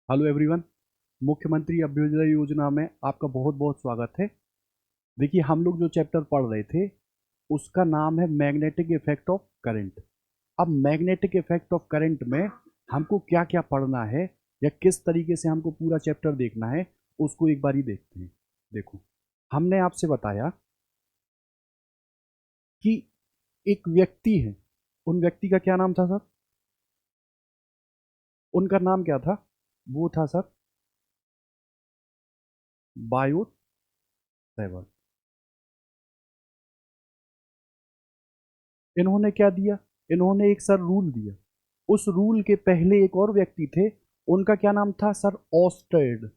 Hello everyone. मुख्यमंत्री अभ्युदय योजना में आपका बहुत बहुत स्वागत है। देखिए, हम लोग जो चैप्टर पढ़ रहे थे उसका नाम है मैग्नेटिक इफेक्ट ऑफ करंट। अब मैग्नेटिक इफेक्ट ऑफ करंट में हमको क्या क्या पढ़ना है या किस तरीके से हमको पूरा चैप्टर देखना है, उसको एक बार ही देखते हैं। देखो, हमने आपसे बताया कि एक व्यक्ति है। उन व्यक्ति का क्या नाम था सर? उनका नाम क्या था? वो था सर बायो सेवर्ट। इन्होंने क्या दिया? इन्होंने एक सर रूल दिया। उस रूल के पहले एक और व्यक्ति थे, उनका क्या नाम था सर? ऑस्टेड।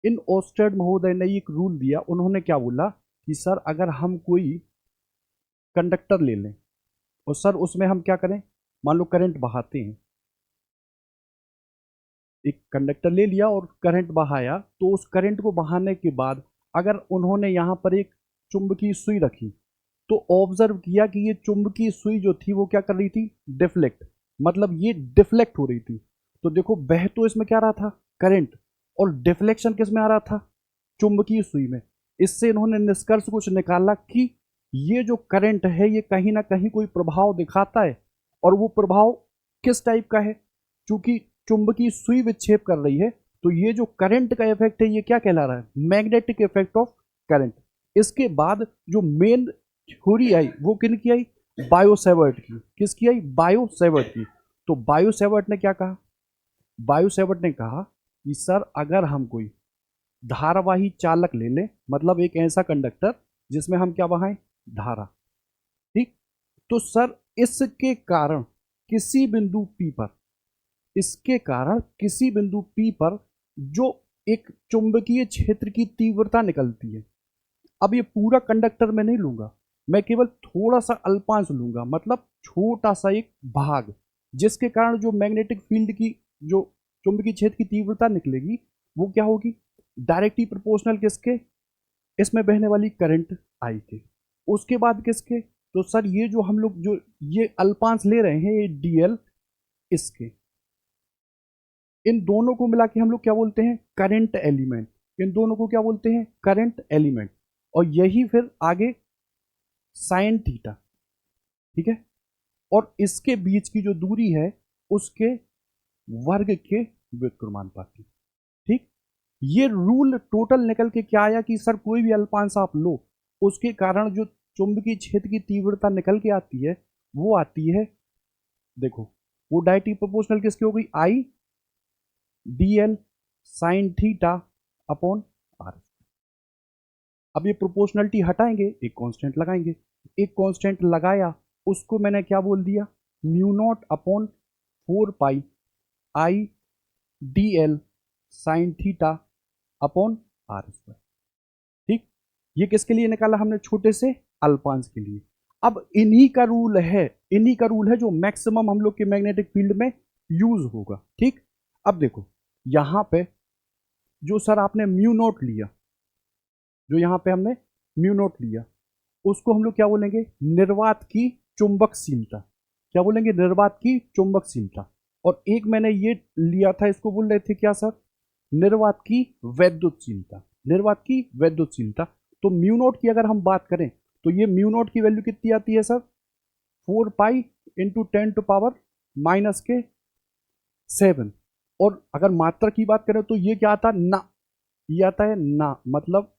इन ऑस्टेड महोदय ने एक रूल दिया। उन्होंने क्या बोला कि सर अगर हम कोई कंडक्टर ले लें और सर उसमें हम क्या करें, मान लो करंट बहाते हैं। एक कंडक्टर ले लिया और करंट बहाया, तो उस करंट को बहाने के बाद अगर उन्होंने यहाँ पर एक चुंबकीय सुई रखी, तो ऑब्जर्व किया कि ये चुंबकीय सुई जो थी वो क्या कर रही थी? डिफ्लेक्ट। मतलब ये डिफ्लेक्ट हो रही थी। तो देखो, बह तो इसमें क्या रहा था? करंट। और डिफ्लेक्शन किस में आ रहा था? चुंबकीय सुई में। इससे इन्होंने निष्कर्ष कुछ निकाला कि ये जो करंट है ये कहीं ना कहीं कोई प्रभाव दिखाता है। और वो प्रभाव किस टाइप का है? चूंकि चुंबकीय सुई विक्षेप कर रही है, तो ये जो करंट का इफेक्ट है ये क्या कहला रहा है? Magnetic effect of current. इसके बाद जो मेन थ्योरी आई वो किन की आई? बायो सेवर्ट की। किसकी आई? बायो सेवर्ट की। तो बायो सेवर्ट ने क्या कहा? बायो सेवर्ट ने कहा कि सर अगर हम कोई धारावाही चालक ले लें, मतलब एक ऐसा कंडक्टर जिसमें हम क्या बहाएं? धारा। ठीक। तो सर इसके कारण किसी बिंदु पी पर, इसके कारण किसी बिंदु पी पर जो एक चुंबकीय क्षेत्र की तीव्रता निकलती है। अब ये पूरा कंडक्टर मैं नहीं लूंगा, मैं केवल थोड़ा सा अल्पांश लूंगा, मतलब छोटा सा एक भाग, जिसके कारण जो मैग्नेटिक फील्ड की, जो चुंबकीय क्षेत्र की तीव्रता निकलेगी, वो क्या होगी? डायरेक्टली प्रोपोर्शनल किसके? इसमें बहने वाली करंट आई के। उसके बाद किसके? तो सर ये जो हम लोग जो ये अल्पांश ले रहे हैं, ये डीएल, इसके। इन दोनों को मिला के हम लोग क्या बोलते हैं? Current element. इन दोनों को क्या बोलते हैं? Current element. और यही फिर आगे साइन थीटा। ठीक है। और इसके बीच की जो दूरी है उसके वर्ग के व्युत्क्रमानुपाती। ठीक। ये रूल टोटल निकल के क्या आया कि सर कोई भी अल्पांश आप लो, उसके कारण जो चुंबकीय क्षेत्र की तीव्रता निकल के आती है वो आती है, देखो, वो डायरेक्टली प्रोपोर्शनल किसकी हो गई? I d l sine theta upon r. अब ये प्रोपोर्शनलिटी हटाएंगे, एक कांस्टेंट लगाएंगे। एक कांस्टेंट लगाया, उसको मैंने क्या बोल दिया? Mu naught upon 4 pi I d l sine theta upon r square. ठीक। ये किसके लिए निकाला हमने? छोटे से अल्पांश के लिए। अब इन्हीं का रूल है, इन्हीं का रूल है जो मैक्सिमम हम लोग के मैग्नेटिक फील्ड में यूज होगा। ठीक। अब देखो, यहां पे जो सर आपने म्यू नोट लिया, जो यहां पे हमने म्यू नोट लिया, उसको हम लोग क्या बोलेंगे? निर्वात की चुंबकशीलता। क्या बोलेंगे? निर्वात की चुंबकशीलता। और एक मैंने ये लिया था, इसको बोल रहे थे क्या सर? निर्वात की वैद्युतशीलता। निर्वात की वैद्युतशीलता। तो म्यू नोट की अगर हम बात करें, तो ये म्यू नोट की वैल्यू कितनी आती है सर? 4 pi into 10⁻⁻⁷। और अगर मात्रा की बात करें तो ये क्या आता है? ना। ये आता है ना, मतलब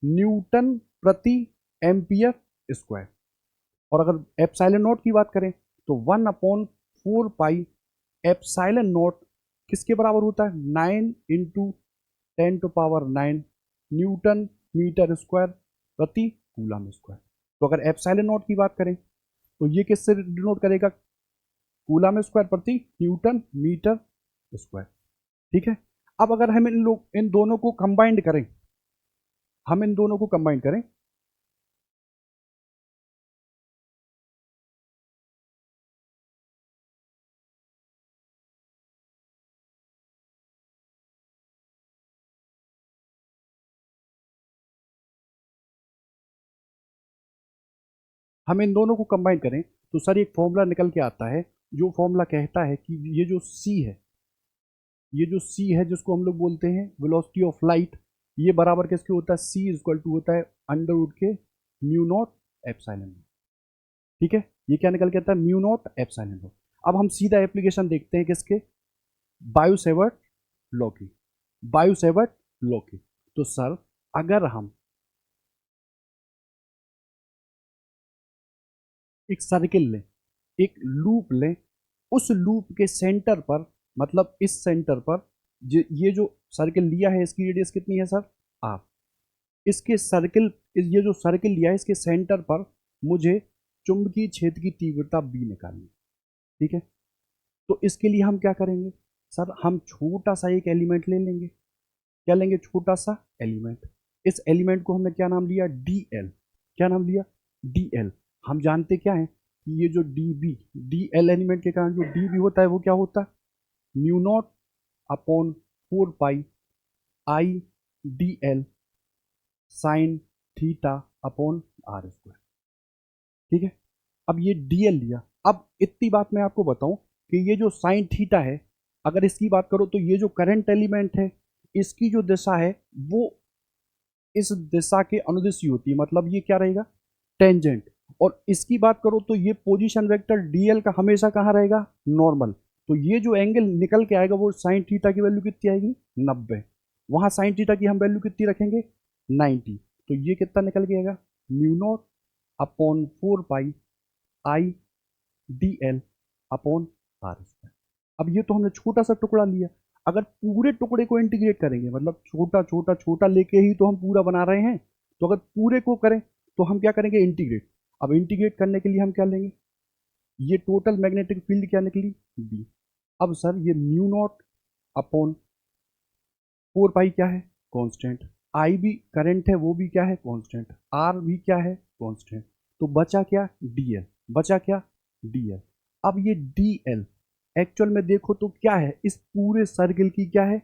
न्यूटन प्रति एम्पियर स्क्वायर। और अगर एप्साइलन नोट की बात करें तो 1/4 पाई एप्साइलन नोट किसके बराबर होता है? 9 × 10⁻⁹ न्यूटन मीटर स्क्वायर प्रति कूलम स्क्वायर। तो अगर एप्साइलन नोट की बात करें तो ये किससे डिनोट करेगा? कूलम स्क्वायर प्रति न्यूटन मीटर स्क्वायर। ठीक है। अब अगर हम इन दोनों को कंबाइंड करें, हम इन दोनों को कंबाइंड करें, हम इन दोनों को कंबाइन करें तो सर एक फॉर्मूला निकल के आता है, जो फॉर्मूला कहता है कि ये जो सी है, ये जो सी है जिसको हम लोग बोलते हैं वेलोसिटी ऑफ लाइट, ये बराबर किसके होता है, सी इक्वल टू होता है अंडर रूट के म्यू नॉट एप्सिलॉन। ठीक है, ये क्या निकल के आता है, म्यू नॉट एप्सिलॉन। अब हम सीधा एप्लीकेशन देखते हैं किसके, बायो-सेवर्ट लॉ की, बायो-सेवर्ट लॉ की। तो सर अगर हम एक सर्किल लें, एक लूप लें, उस लूप के सेंटर पर, मतलब इस सेंटर पर ये जो सर्किल लिया है इसकी रेडियस कितनी है सर, आर। इसके सर्किल, ये जो सर्किल लिया है इसके सेंटर पर मुझे चुंबकीय क्षेत्र की तीव्रता बी निकालनी। ठीक है, तो इसके लिए हम क्या करेंगे सर, हम छोटा सा एक एलिमेंट ले लेंगे। क्या लेंगे, छोटा सा एलिमेंट। इस एलिमेंट को हमने क्या नाम लिया, डी एल। क्या नाम लिया, डी एल। हम जानते क्या है कि ये जो d B, d l element के कारण जो डी बी होता है वो क्या होता है, mu naught upon 4 pi I d l sine theta upon r square. ठीक है, अब ये डी एल लिया। अब इतनी बात मैं आपको बताऊं कि ये जो साइन थीटा है, अगर इसकी बात करो तो ये जो करंट एलिमेंट है इसकी जो दिशा है वो इस दिशा के अनुदिश होती है, मतलब ये क्या रहेगा, टेंजेंट। और इसकी बात करो तो ये पोजीशन वेक्टर डीएल का हमेशा कहाँ रहेगा, नॉर्मल। तो ये जो एंगल निकल के आएगा वो साइन थीटा की वैल्यू कितनी आएगी, 90। वहां साइन थीटा की हम वैल्यू कितनी रखेंगे, 90। तो ये कितना निकल के आएगा, mu naught upon 4 pi I d l upon r square. अब ये तो हमने छोटा सा टुकड़ा लिया, अगर पूरे टुकड़े को इंटीग्रेट करेंगे, मतलब छोटा छोटा छोटा लेके ही तो हम पूरा बना रहे हैं, तो अगर पूरे को करें तो हम क्या करेंगे, इंटीग्रेट। अब इंटीग्रेट करने के लिए हम क्या लेंगे, ये टोटल मैग्नेटिक फील्ड क्या निकली, बी। अब सर ये म्यू नॉट अपॉन 4 पाई क्या है, कांस्टेंट। आई भी करंट है वो भी क्या है, कांस्टेंट। आर भी क्या है, कांस्टेंट। तो बचा क्या, डीएल। बचा क्या, डीएल। अब ये डीएल एक्चुअल में देखो तो क्या है, इस पूरे सर्किल की क्या है,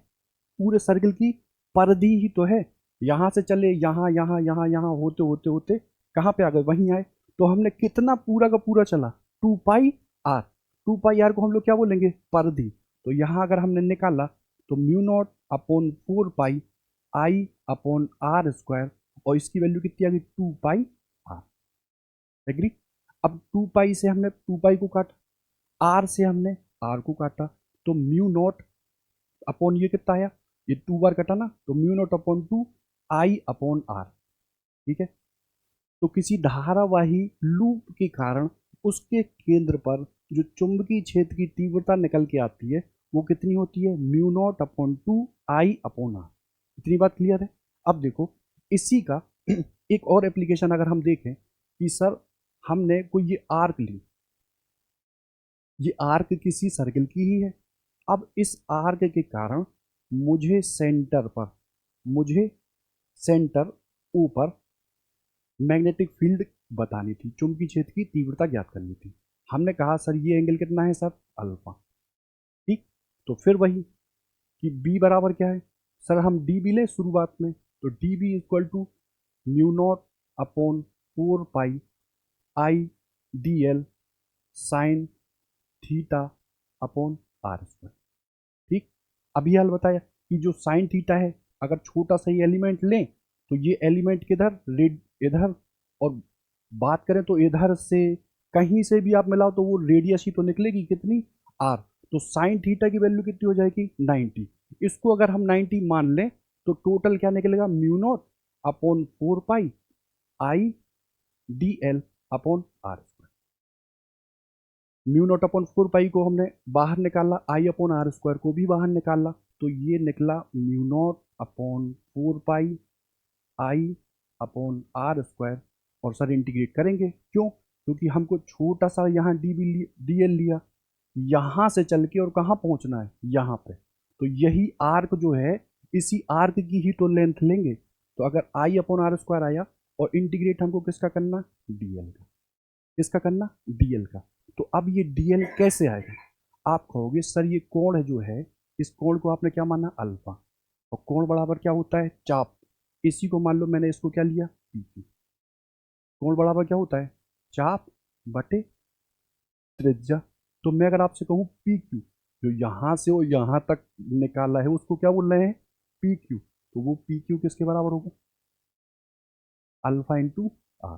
पूरे सर्किल की परिधि ही तो है। यहां से चले यहाँ यहाँ यहाँ यहाँ होते होते होते कहाँ पे आ गए, वहीं आए। तो हमने कितना पूरा का पूरा चला, 2 पाई आर। 2 पाई आर को हम लोग क्या बोलेंगे, परिधि। तो यहाँ अगर हमने निकाला तो mu naught upon 4 pi I upon r square, और इसकी वैल्यू कितनी आ गई, 2 पाई आर। एग्री। अब 2 पाई से हमने 2 पाई को काटा, आर से हमने आर को काटा, तो म्यू नॉट अपॉन ये कितना आया, ये 2 बार कटा ना, तो mu naught upon 2 I upon are. ठीक है, तो किसी धारावाही लूप के कारण उसके केंद्र पर जो चुंबकीय क्षेत्र की तीव्रता निकल के आती है वो कितनी होती है, mu naught upon 2 I upon are. इतनी बात क्लियर है। अब देखो इसी का एक और एप्लीकेशन अगर हम देखें कि सर हमने कोई ये आर्क ली, ये आर्क किसी सर्किल की ही है। अब इस आर्क के कारण मुझे सेंटर पर, मुझे सेंटर ऊपर मैग्नेटिक फील्ड बतानी थी, चुंबकीय क्षेत्र की तीव्रता ज्ञात करनी थी। हमने कहा सर ये एंगल कितना है सर, अल्फा। ठीक, तो फिर वही कि बी बराबर क्या है सर, हम डी बी लें शुरुआत में, तो d B equal to mu naught upon 4 pi I d l sine theta upon r square. ठीक, अभी हाल बताया कि जो साइन थीटा है, अगर छोटा सा ये एलिमेंट लें तो ये एलिमेंट किधर, रेड इधर, और बात करें तो इधर से कहीं से भी आप मिलाओ तो वो रेडियस ही तो निकलेगी, कितनी, आर। तो साइन थीटा की वैल्यू कितनी हो जाएगी, 90। इसको अगर हम 90 मान लें तो टोटल क्या निकलेगा, mu naught upon 4 pi I d l upon are. Mu naught upon 4 pi को हमने बाहर निकाला, आई अपॉन आर स्क्वायर को भी बाहर निकाला, तो ये निकला mu naught upon 4 pi I upon r square. और सर इंटीग्रेट करेंगे, क्यों, क्योंकि हमको छोटा सा यहाँ डी एल लिया, यहाँ से चल के और कहाँ पहुँचना है, यहाँ पे। तो यही आर्क जो है, इसी आर्क की ही तो लेंथ लेंगे। तो अगर आई अपॉन आर स्क्वायर आया, और इंटीग्रेट हमको किसका करना, डीएल का। किसका करना, डीएल का। तो अब ये डीएल कैसे आएगा, आप कहोगे सर ये कोण है जो है, इस कोण को आपने क्या माना, अल्फा। और कोण बराबर क्या होता है, चाप। इसी को मान लो मैंने इसको क्या लिया, पीपी। कोण बराबर क्या होता है, चाप बटे त्रिज्या। तो मैं अगर आपसे कहूँ पी क्यू, जो यहाँ से वो यहाँ तक निकाला है उसको क्या बोल रहे हैं, पी क्यू, तो वो पी क्यू किसके बराबर होगा, अल्फा इंटू आर।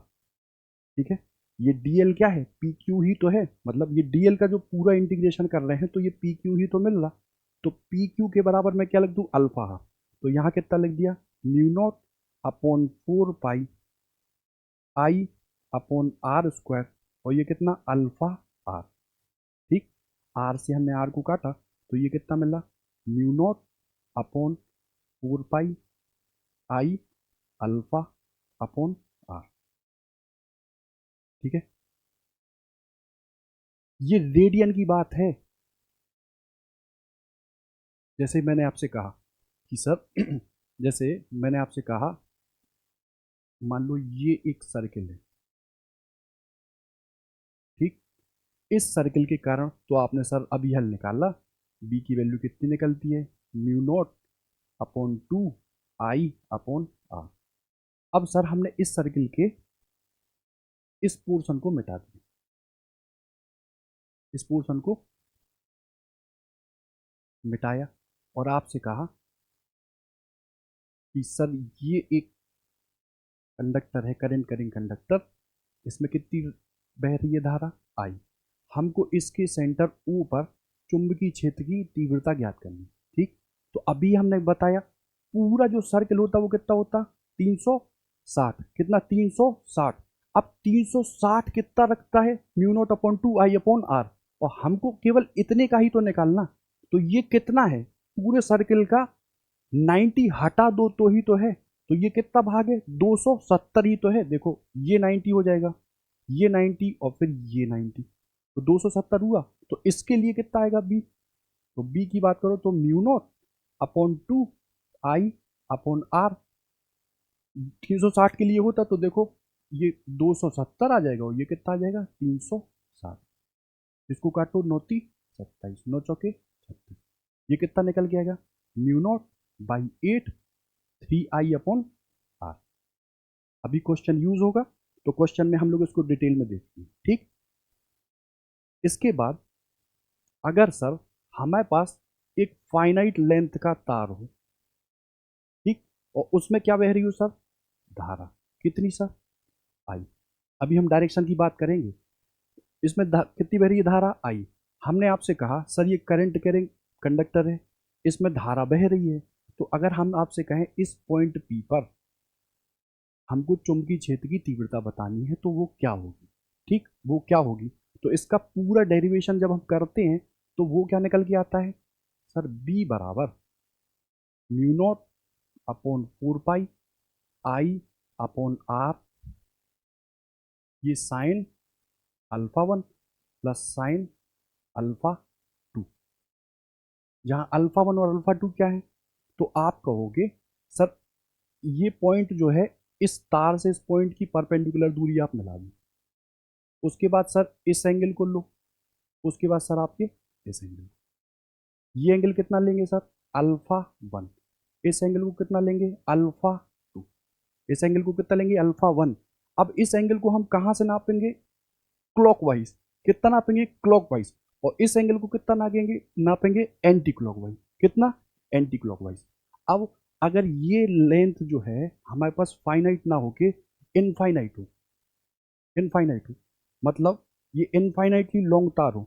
ठीक है, ये डीएल क्या है, पी क्यू ही तो है, मतलब ये डीएल का जो पूरा इंटीग्रेशन कर रहे हैं तो ये पी क्यू ही तो मिल रहा। तो पी क्यू के बराबर मैं क्या लिख दूँ, अल्फा आर। तो यहाँ कितना लिख दिया, mu naught upon 4 pi I upon r square, और ये कितना, अल्फा आर। ठीक, आर से हमने आर को काटा तो ये कितना मिला, mu naught upon 4 pi I alpha upon are. ठीक है, ये रेडियन की बात है। जैसे मैंने आपसे कहा कि सर जैसे मैंने आपसे कहा, मान लो ये एक सर्किल है, ठीक, इस सर्किल के कारण तो आपने सर अभी हल निकाला, बी की वैल्यू कितनी निकलती है, mu naught upon 2 I upon r. अब सर हमने इस सर्किल के इस पोर्शन को मिटा दिया, इस पोर्शन को मिटाया, और आपसे कहा कि सर ये एक कंडक्टर है, करंट करिंग कंडक्टर, इसमें कितनी बह रही है धारा, आई। हमको इसके सेंटर ओ पर चुंबकीय क्षेत्र की तीव्रता ज्ञात करनी। ठीक, तो अभी हमने बताया पूरा जो सर्कल होता वो कितना होता, 360, कितना, 360। अब 360 कितना रखता है, mu naught upon 2 I upon are, और हमको केवल इतने का ही तो निकालना। तो ये कितना है, पूरे सर्कल का 90 हटा दो तो ही तो है, तो ये कितना भाग है, 270 ही तो है। देखो ये 90 हो जाएगा, ये 90 और फिर ये 90, तो 270 हुआ। तो इसके लिए कितना आएगा, बी। तो बी की बात करो तो mu naught upon 2 I upon r. 360 के लिए होता तो देखो ये 270 आ जाएगा, और ये कितना आ जाएगा, 360। इसको काटो, 9×3 = 27, 9×4 = 36, ये कितना निकल के आएगा, mu naught by 8 3 I upon r. अभी क्वेश्चन यूज होगा, तो क्वेश्चन में हम लोग इसको डिटेल में देखते हैं। ठीक, इसके बाद अगर सर हमारे पास एक फाइनाइट लेंथ का तार हो, ठीक, और उसमें क्या बह रही हो सर, धारा, कितनी सर, आई। अभी हम डायरेक्शन की बात करेंगे, इसमें कितनी बह रही है, धारा आई। हमने आपसे कहा सर ये करंट कैरिंग कंडक्टर है, इसमें धारा बह रही है, तो अगर हम आपसे कहें इस पॉइंट पी पर हमको चुंबकीय क्षेत्र की तीव्रता बतानी है तो वो क्या होगी, ठीक, वो क्या होगी। तो इसका पूरा डेरिवेशन जब हम करते हैं तो वो क्या निकल के आता है, सर बी बराबर mu naught upon 4 pi I upon R, ये sine alpha 1 plus sine alpha 2, जहाँ अल्फा 1 और अल्फा 2 क्या है, तो आप कहोगे सर ये पॉइंट जो है इस तार से इस पॉइंट की परपेंडिकुलर दूरी आप मिला दी, उसके बाद सर इस एंगल को लो, उसके बाद सर आपके इस एंगल, ये एंगल कितना लेंगे सर, अल्फा 1, इस एंगल को कितना लेंगे, अल्फा 2, इस एंगल को कितना लेंगे, अल्फा 1। अब इस एंगल को हम कहाँ से नापेंगे, क्लॉकवाइज, कितना नापेंगे, क्लॉकवाइज, और इस एंगल को कितना नापेंगे, नापेंगे एंटी क्लॉकवाइज, कितना, एंटी क्लॉकवाइज। अब अगर ये लेंथ जो है हमारे पास फाइनाइट ना होके इनफाइनाइट हो, इनफाइनाइट हो मतलब ये इनफाइनाइटली लॉन्ग तार हो,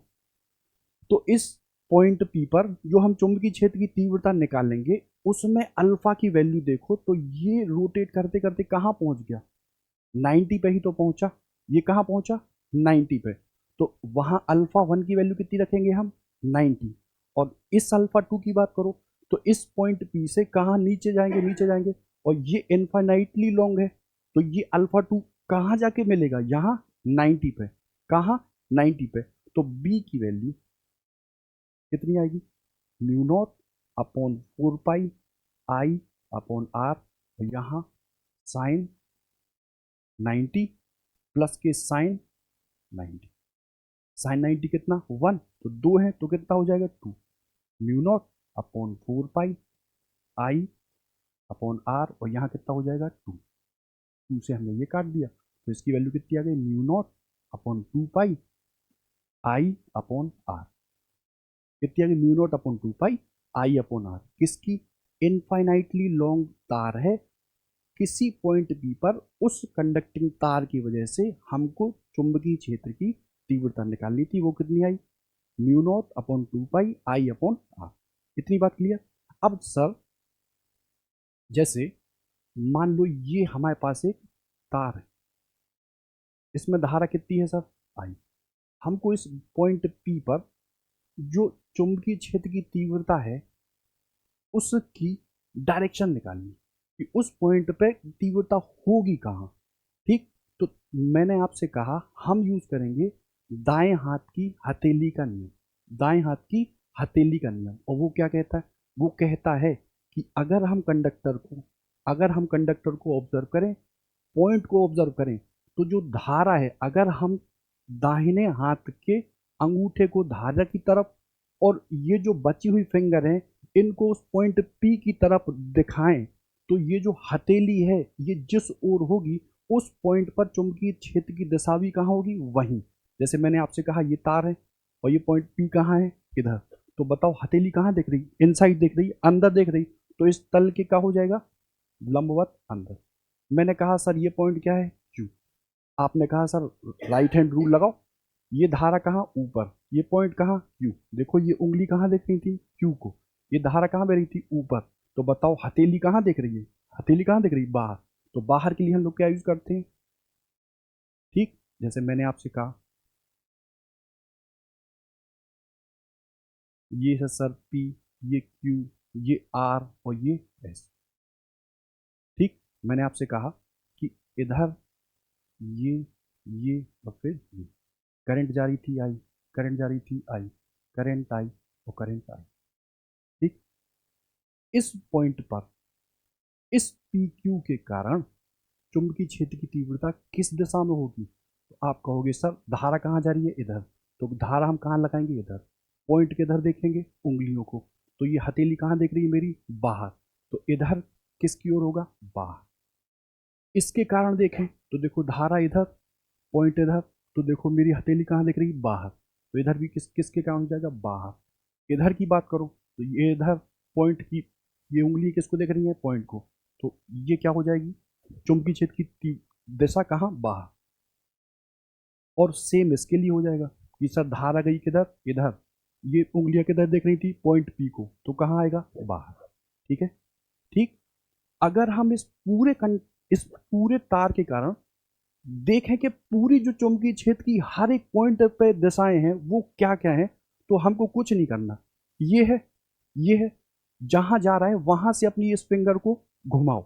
तो इस पॉइंट पी पर जो हम चुंबकीय क्षेत्र की तीव्रता निकालेंगे उसमें अल्फा की वैल्यू देखो, तो ये रोटेट करते करते कहाँ पहुंच गया, 90 पे ही तो पहुंचा। ये कहाँ पहुंचा, 90 पे। तो वहां अल्फा 1 की वैल्यू कितनी रखेंगे हम, 90। और इस अल्फा 2 की बात करो तो इस पॉइंट पी से कहाँ नीचे जाएंगे, नीचे जाएंगे, और ये इनफाइनाइटली लॉन्ग है, तो ये अल्फा 2 कहाँ जाके मिलेगा, यहाँ 90 पे, कहाँ, 90 पे। तो बी की वैल्यू कितनी आएगी, mu naught upon 4 pi I upon r, यहाँ साइन 90 प्लस के साइन 90, साइन 90 कितना, 1, तो 2 है तो कितना हो जाएगा, 2, mu naught upon 4 pi I upon are, और यहाँ कितना हो जाएगा, 2 से हमने ये काट दिया, तो इसकी वैल्यू कितनी आ गई, mu naught upon 2 pi I upon r, कितनी आ गई, mu naught upon 2 pi I upon r. किसकी, इनफाइनाइटली लॉन्ग तार है, किसी पॉइंट बी पर उस कंडक्टिंग तार की वजह से हमको चुंबकीय क्षेत्र की तीव्रता निकालनी थी, वो कितनी आई, mu naught upon 2 pi I upon are. इतनी बात क्लियर। अब सर जैसे मान लो ये हमारे पास एक तार है, इसमें धारा कितनी है सर, आई। हमको इस पॉइंट पी पर जो चुंबकीय क्षेत्र की तीव्रता है उसकी डायरेक्शन निकालनी कि उस पॉइंट पे तीव्रता होगी कहाँ। ठीक, तो मैंने आपसे कहा हम यूज करेंगे दाएं हाथ की हथेली का नियम, दाएं हाथ की हथेली का नियम। और वो क्या कहता है, वो कहता है कि अगर हम कंडक्टर को ऑब्जर्व करें, पॉइंट को ऑब्जर्व करें, तो जो धारा है, अगर हम दाहिने हाथ के अंगूठे को धारा की तरफ और ये जो बची हुई फिंगर है इनको उस पॉइंट पी की तरफ दिखाएं, तो ये जो हथेली है ये जिस ओर होगी उस पॉइंट पर चुंबकीय क्षेत्र की दिशा भी कहाँ होगी, वहीं। जैसे मैंने आपसे कहा ये तार है और ये पॉइंट पी कहाँ है, इधर। तो बताओ हथेली कहाँ दिख रही, इनसाइड दिख रही, अंदर दिख रही, तो इस तल के क्या हो जाएगा, लंबवत अंदर। मैंने कहा सर ये पॉइंट क्या है, क्यू। आपने कहा सर राइट हैंड रूल लगाओ, ये धारा कहाँ, ऊपर, ये पॉइंट कहाँ, क्यू। देखो ये उंगली कहाँ देख रही थी, क्यू को, ये धारा कहाँ बह रही थी, ऊपर। तो बताओ हथेली कहाँ देख रही है, हथेली कहाँ देख रही है, बाहर। तो बाहर के लिए हम लोग क्या यूज करते हैं, ठीक, जैसे मैंने आपसे कहा ये है सर पी, ये क्यू, ये आर और ये एस। ठीक, मैंने आपसे कहा कि इधर ये और फिर ये करंट जा रही थी आई, करंट जा रही थी आई, करंट आई और करंट आई। ठीक, इस पॉइंट पर इस पी क्यू के कारण चुंबकीय क्षेत्र की तीव्रता किस दिशा में होगी, तो आप कहोगे सर धारा कहाँ जा रही है, इधर। तो धारा हम कहाँ लगाएंगे, इधर। पॉइंट के इधर देखेंगे उंगलियों को, तो ये हथेली कहाँ देख रही है मेरी, बाहर। तो इधर किसकी ओर होगा, बाहर। इसके कारण देखें तो देखो धारा इधर, पॉइंट इधर, तो देखो मेरी हथेली कहाँ दिख रही, बाहर। तो इधर भी किसके कारण हो जाएगा, बाहर। इधर की बात करो तो ये इधर पॉइंट की, ये उंगली किसको देख रही है, पॉइंट को। तो ये क्या हो जाएगी, चुंबकीय क्षेत्र की दिशा कहाँ, बाहर। और सेम इसके लिए हो जाएगा कि सर धारा गई किधर, इधर, ये उंगलियां किधर देख रही थी, पॉइंट पी को, तो कहाँ आएगा, बाहर। ठीक है। ठीक, अगर हम इस पूरे तार के कारण देखें कि पूरी जो चुंबकीय क्षेत्र की हर एक पॉइंट पे दिशाएं हैं वो क्या क्या है, तो हमको कुछ नहीं करना, ये है, ये है, जहां जा रहा है वहां से अपनी इस फिंगर को घुमाओ,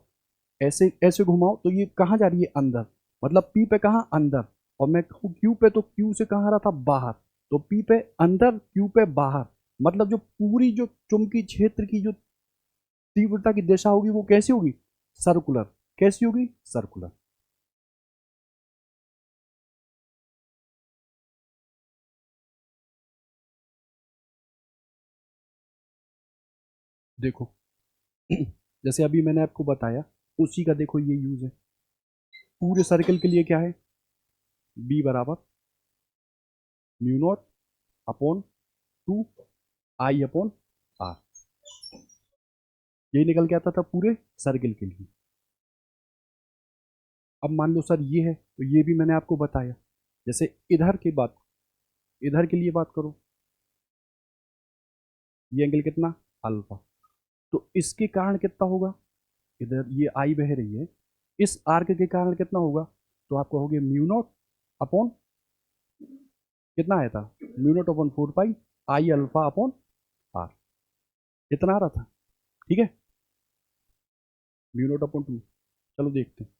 ऐसे ऐसे घुमाओ, तो ये कहाँ जा रही है, अंदर। मतलब पी पे कहाँ, अंदर। और मैं कहूँ क्यू पे, तो क्यू से कहाँ आ रहा था, बाहर। तो पी पे अंदर, क्यू पे बाहर। मतलब जो पूरी जो चुंबकीय क्षेत्र की जो तीव्रता की दिशा होगी वो कैसी होगी, सर्कुलर। कैसी होगी, सर्कुलर। देखो जैसे अभी मैंने आपको बताया उसी का देखो ये यूज है, पूरे सर्कल के लिए क्या है, बी बराबर mu naught upon 2 I upon r. यही निकल के आता था पूरे सर्कल के लिए। अब मान लो सर ये है, तो ये भी मैंने आपको बताया। जैसे इधर के लिए बात करो, ये एंगल कितना, अल्फा। तो इसके कारण कितना होगा, इधर ये आई बह रही है, इस आर्क के कारण कितना होगा, तो आप कहोगे म्यू नॉट अपॉन, कितना आया था, mu naught upon 4 pi I alpha upon r. इतना आ रहा था। ठीक है, म्यू नॉट अपॉन 2। चलो देखते हैं,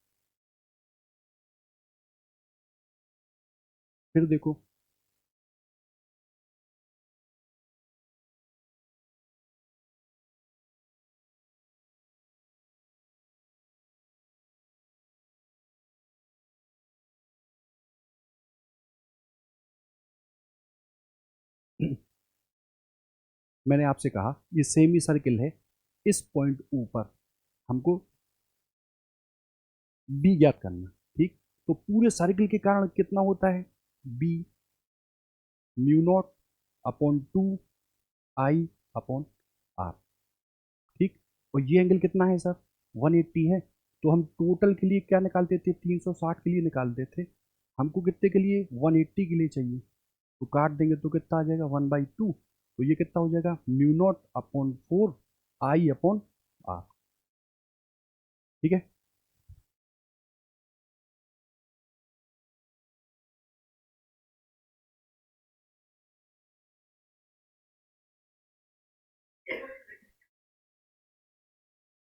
फिर देखो मैंने आपसे कहा ये सेमी सर्किल है, इस पॉइंट ऊपर हमको बी ज्ञात करना। ठीक, तो पूरे सर्किल के कारण कितना होता है, B. Mu naught upon 2 I upon are. ठीक, और ये एंगल कितना है सर? 180 है। तो हम टोटल के लिए क्या निकालते थे? 360 के लिए निकालते थे। हमको कितने के लिए? 180 के लिए चाहिए। तो काट देंगे तो कितना आ जाएगा? 1/2। तो ये कितना हो जाएगा? Mu naught upon 4 I upon are. ठीक है,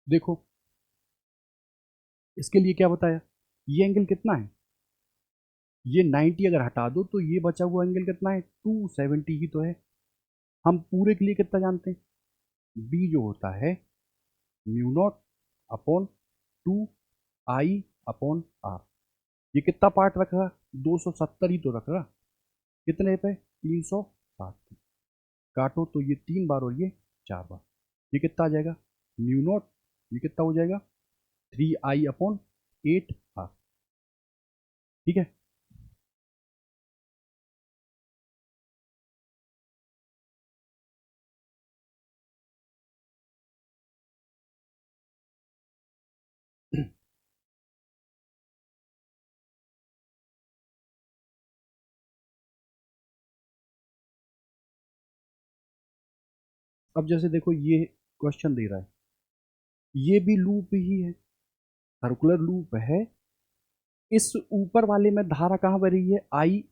देखो इसके लिए क्या बताया? ये एंगल कितना है? ये 90 अगर हटा दो तो ये बचा हुआ एंगल कितना है? 270 ही तो है। हम पूरे के लिए कितना जानते हैं? बी जो होता है mu naught upon 2 I upon R. ये कितना पार्ट रख रहा? 270 ही तो रख रहा। कितने पे? 360। काटो तो ये 3 बार और ये 4 बार। ये कितना आ जाएगा? म्यू नॉट, ये कितना हो जाएगा? 3I upon 8 are. ठीक है, अब जैसे देखो ये क्वेश्चन दे रहा है, ये भी लूप ही है, सर्कुलर लूप है। इस ऊपर वाले में धारा कहाँ बह रही है? आई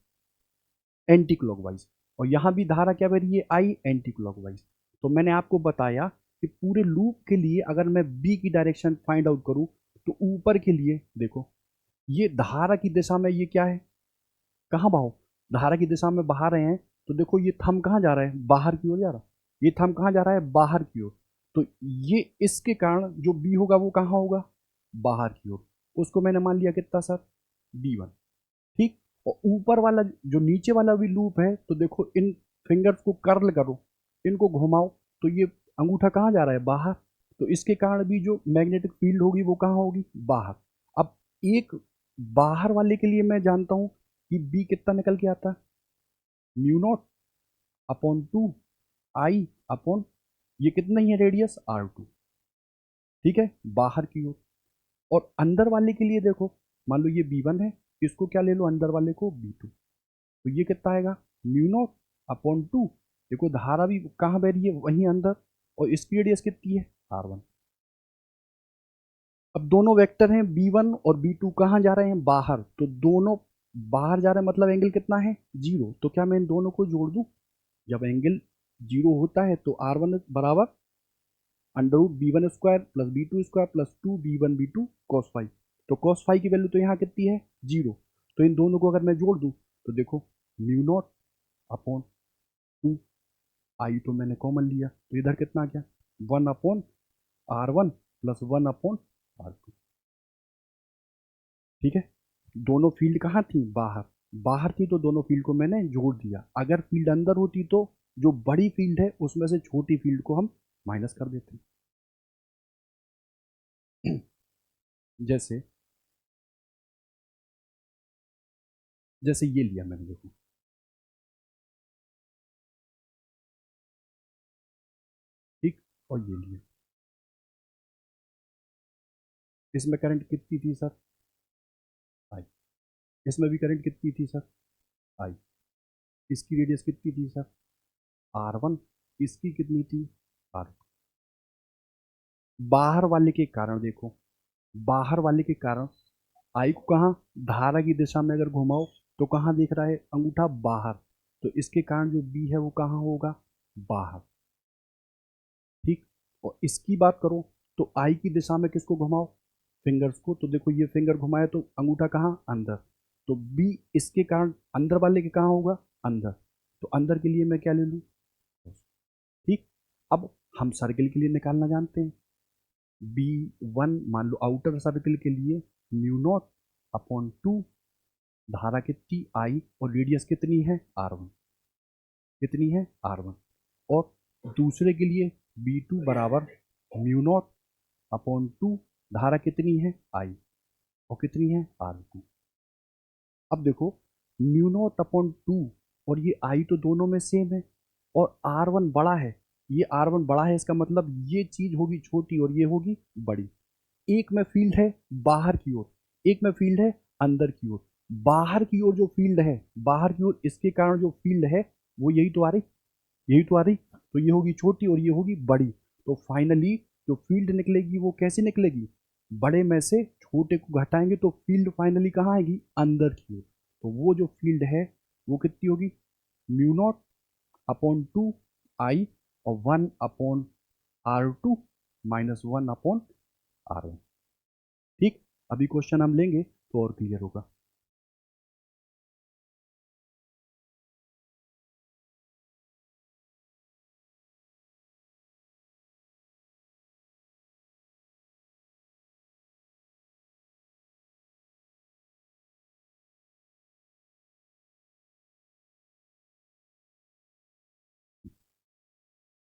एंटी क्लॉकवाइज, और यहाँ भी धारा क्या बह रही है? आई एंटी क्लॉकवाइज। तो मैंने आपको बताया कि पूरे लूप के लिए अगर मैं बी की डायरेक्शन फाइंड आउट करूँ तो ऊपर के लिए देखो, ये धारा की दिशा में ये क्या है? कहाँ बहाओ? धारा की दिशा में बहा रहे हैं। तो देखो ये थंब कहाँ जा रहा है? बाहर की ओर जा रहा है। ये थंब कहाँ जा रहा है? बाहर की ओर। तो ये इसके कारण जो बी होगा वो कहाँ होगा? बाहर की ओर। उसको मैंने मान लिया कितना सर? B1। ठीक, और ऊपर वाला जो नीचे वाला भी लूप है, तो देखो इन फिंगर्स को कर्ल करो, इनको घुमाओ, तो ये अंगूठा कहाँ जा रहा है? बाहर। तो इसके कारण भी जो मैग्नेटिक फील्ड होगी वो कहाँ होगी? बाहर। अब एक बाहर वाले के लिए मैं जानता हूं कि बी कितना निकल के आता है? Mu naught upon 2 I upon, ये कितना ही है रेडियस? R2। ठीक है, बाहर की ओर। और अंदर वाले के लिए देखो, मान लो ये B1 है, इसको क्या ले लो? अंदर वाले को B2। तो ये कितना आएगा? Mu naught upon 2। देखो धारा भी कहाँ बह रही है? वहीं अंदर। और इसकी रेडियस कितनी है? R1। अब दोनों वेक्टर हैं B1 और B2, कहाँ जा रहे हैं? बाहर। तो दोनों बाहर जा रहे हैं, मतलब एंगल कितना है? 0। तो क्या मैं इन दोनों को जोड़ दूं? जब एंगल 0 होता है तो R1 बराबर under root B1 square plus B2 square plus 2B1 B2 cos five. तो cos फाइव की वैल्यू तो यहाँ कितनी है? 0। तो इन दोनों को अगर मैं जोड़ दूं तो देखो म्यू नॉट अपॉन 2 I तो मैंने कॉमन लिया, तो इधर कितना आ गया? 1/R1 plus 1/R2। ठीक है, दोनों फील्ड कहाँ थी? बाहर। बाहर थी तो दोनों फील्ड को मैंने जोड़ दिया। अगर फील्ड अंदर होती तो जो बड़ी फील्ड है उसमें से छोटी फील्ड को हम माइनस कर देते। जैसे जैसे ये लिया मैंने, देखो ठीक, और ये लिया। इसमें करंट कितनी थी सर? आई। इसमें भी करंट कितनी थी सर? आई। इसकी रेडियस कितनी थी सर? R1। इसकी कितनी थी? R2। बाहर वाले के कारण देखो, बाहर वाले के कारण आई को कहाँ? धारा की दिशा में अगर घुमाओ तो कहाँ दिख रहा है? अंगूठा बाहर। तो इसके कारण जो बी है वो कहाँ होगा? बाहर। ठीक, और इसकी बात करो तो आई की दिशा में किसको घुमाओ? फिंगर्स को। तो देखो ये फिंगर घुमाया तो अंगूठा कहाँ? अंदर। तो बी इसके कारण अंदर वाले के कहाँ होगा? अंदर। तो अंदर के लिए मैं क्या ले लूँ? ठीक, अब हम सर्किल के लिए निकालना जानते हैं। B1 मान लो आउटर सर्किल के लिए म्यू नॉट अपॉन 2, धारा कितनी? आई, और रेडियस कितनी है? R1। कितनी है? R1। और दूसरे के लिए B2 बराबर म्यू नॉट अपॉन 2, धारा कितनी है? आई, और कितनी है? R2। अब देखो म्यू नॉट अपॉन 2 और ये आई तो दोनों में सेम है, और R1 बड़ा है, ये R1 बड़ा है, इसका मतलब ये चीज होगी छोटी और ये होगी बड़ी। एक में फील्ड है बाहर की ओर, एक में फील्ड है अंदर की ओर। बाहर की ओर जो फील्ड है, बाहर की ओर इसके कारण जो फील्ड है वो यही तो आ रही, यही तो आ रही। तो ये होगी छोटी और ये होगी बड़ी। तो फाइनली जो फील्ड निकलेगी वो कैसे निकलेगी, बड़े में से छोटे को घटाएंगे तो फील्ड फाइनली कहाँ आएगी, अंदर की ओर। तो वो जो फील्ड है वो कितनी होगी, म्यू नॉट अपॉन 2 I और 1/R2 माइनस 1/R1। ठीक, अभी क्वेश्चन हम लेंगे तो और क्लियर होगा।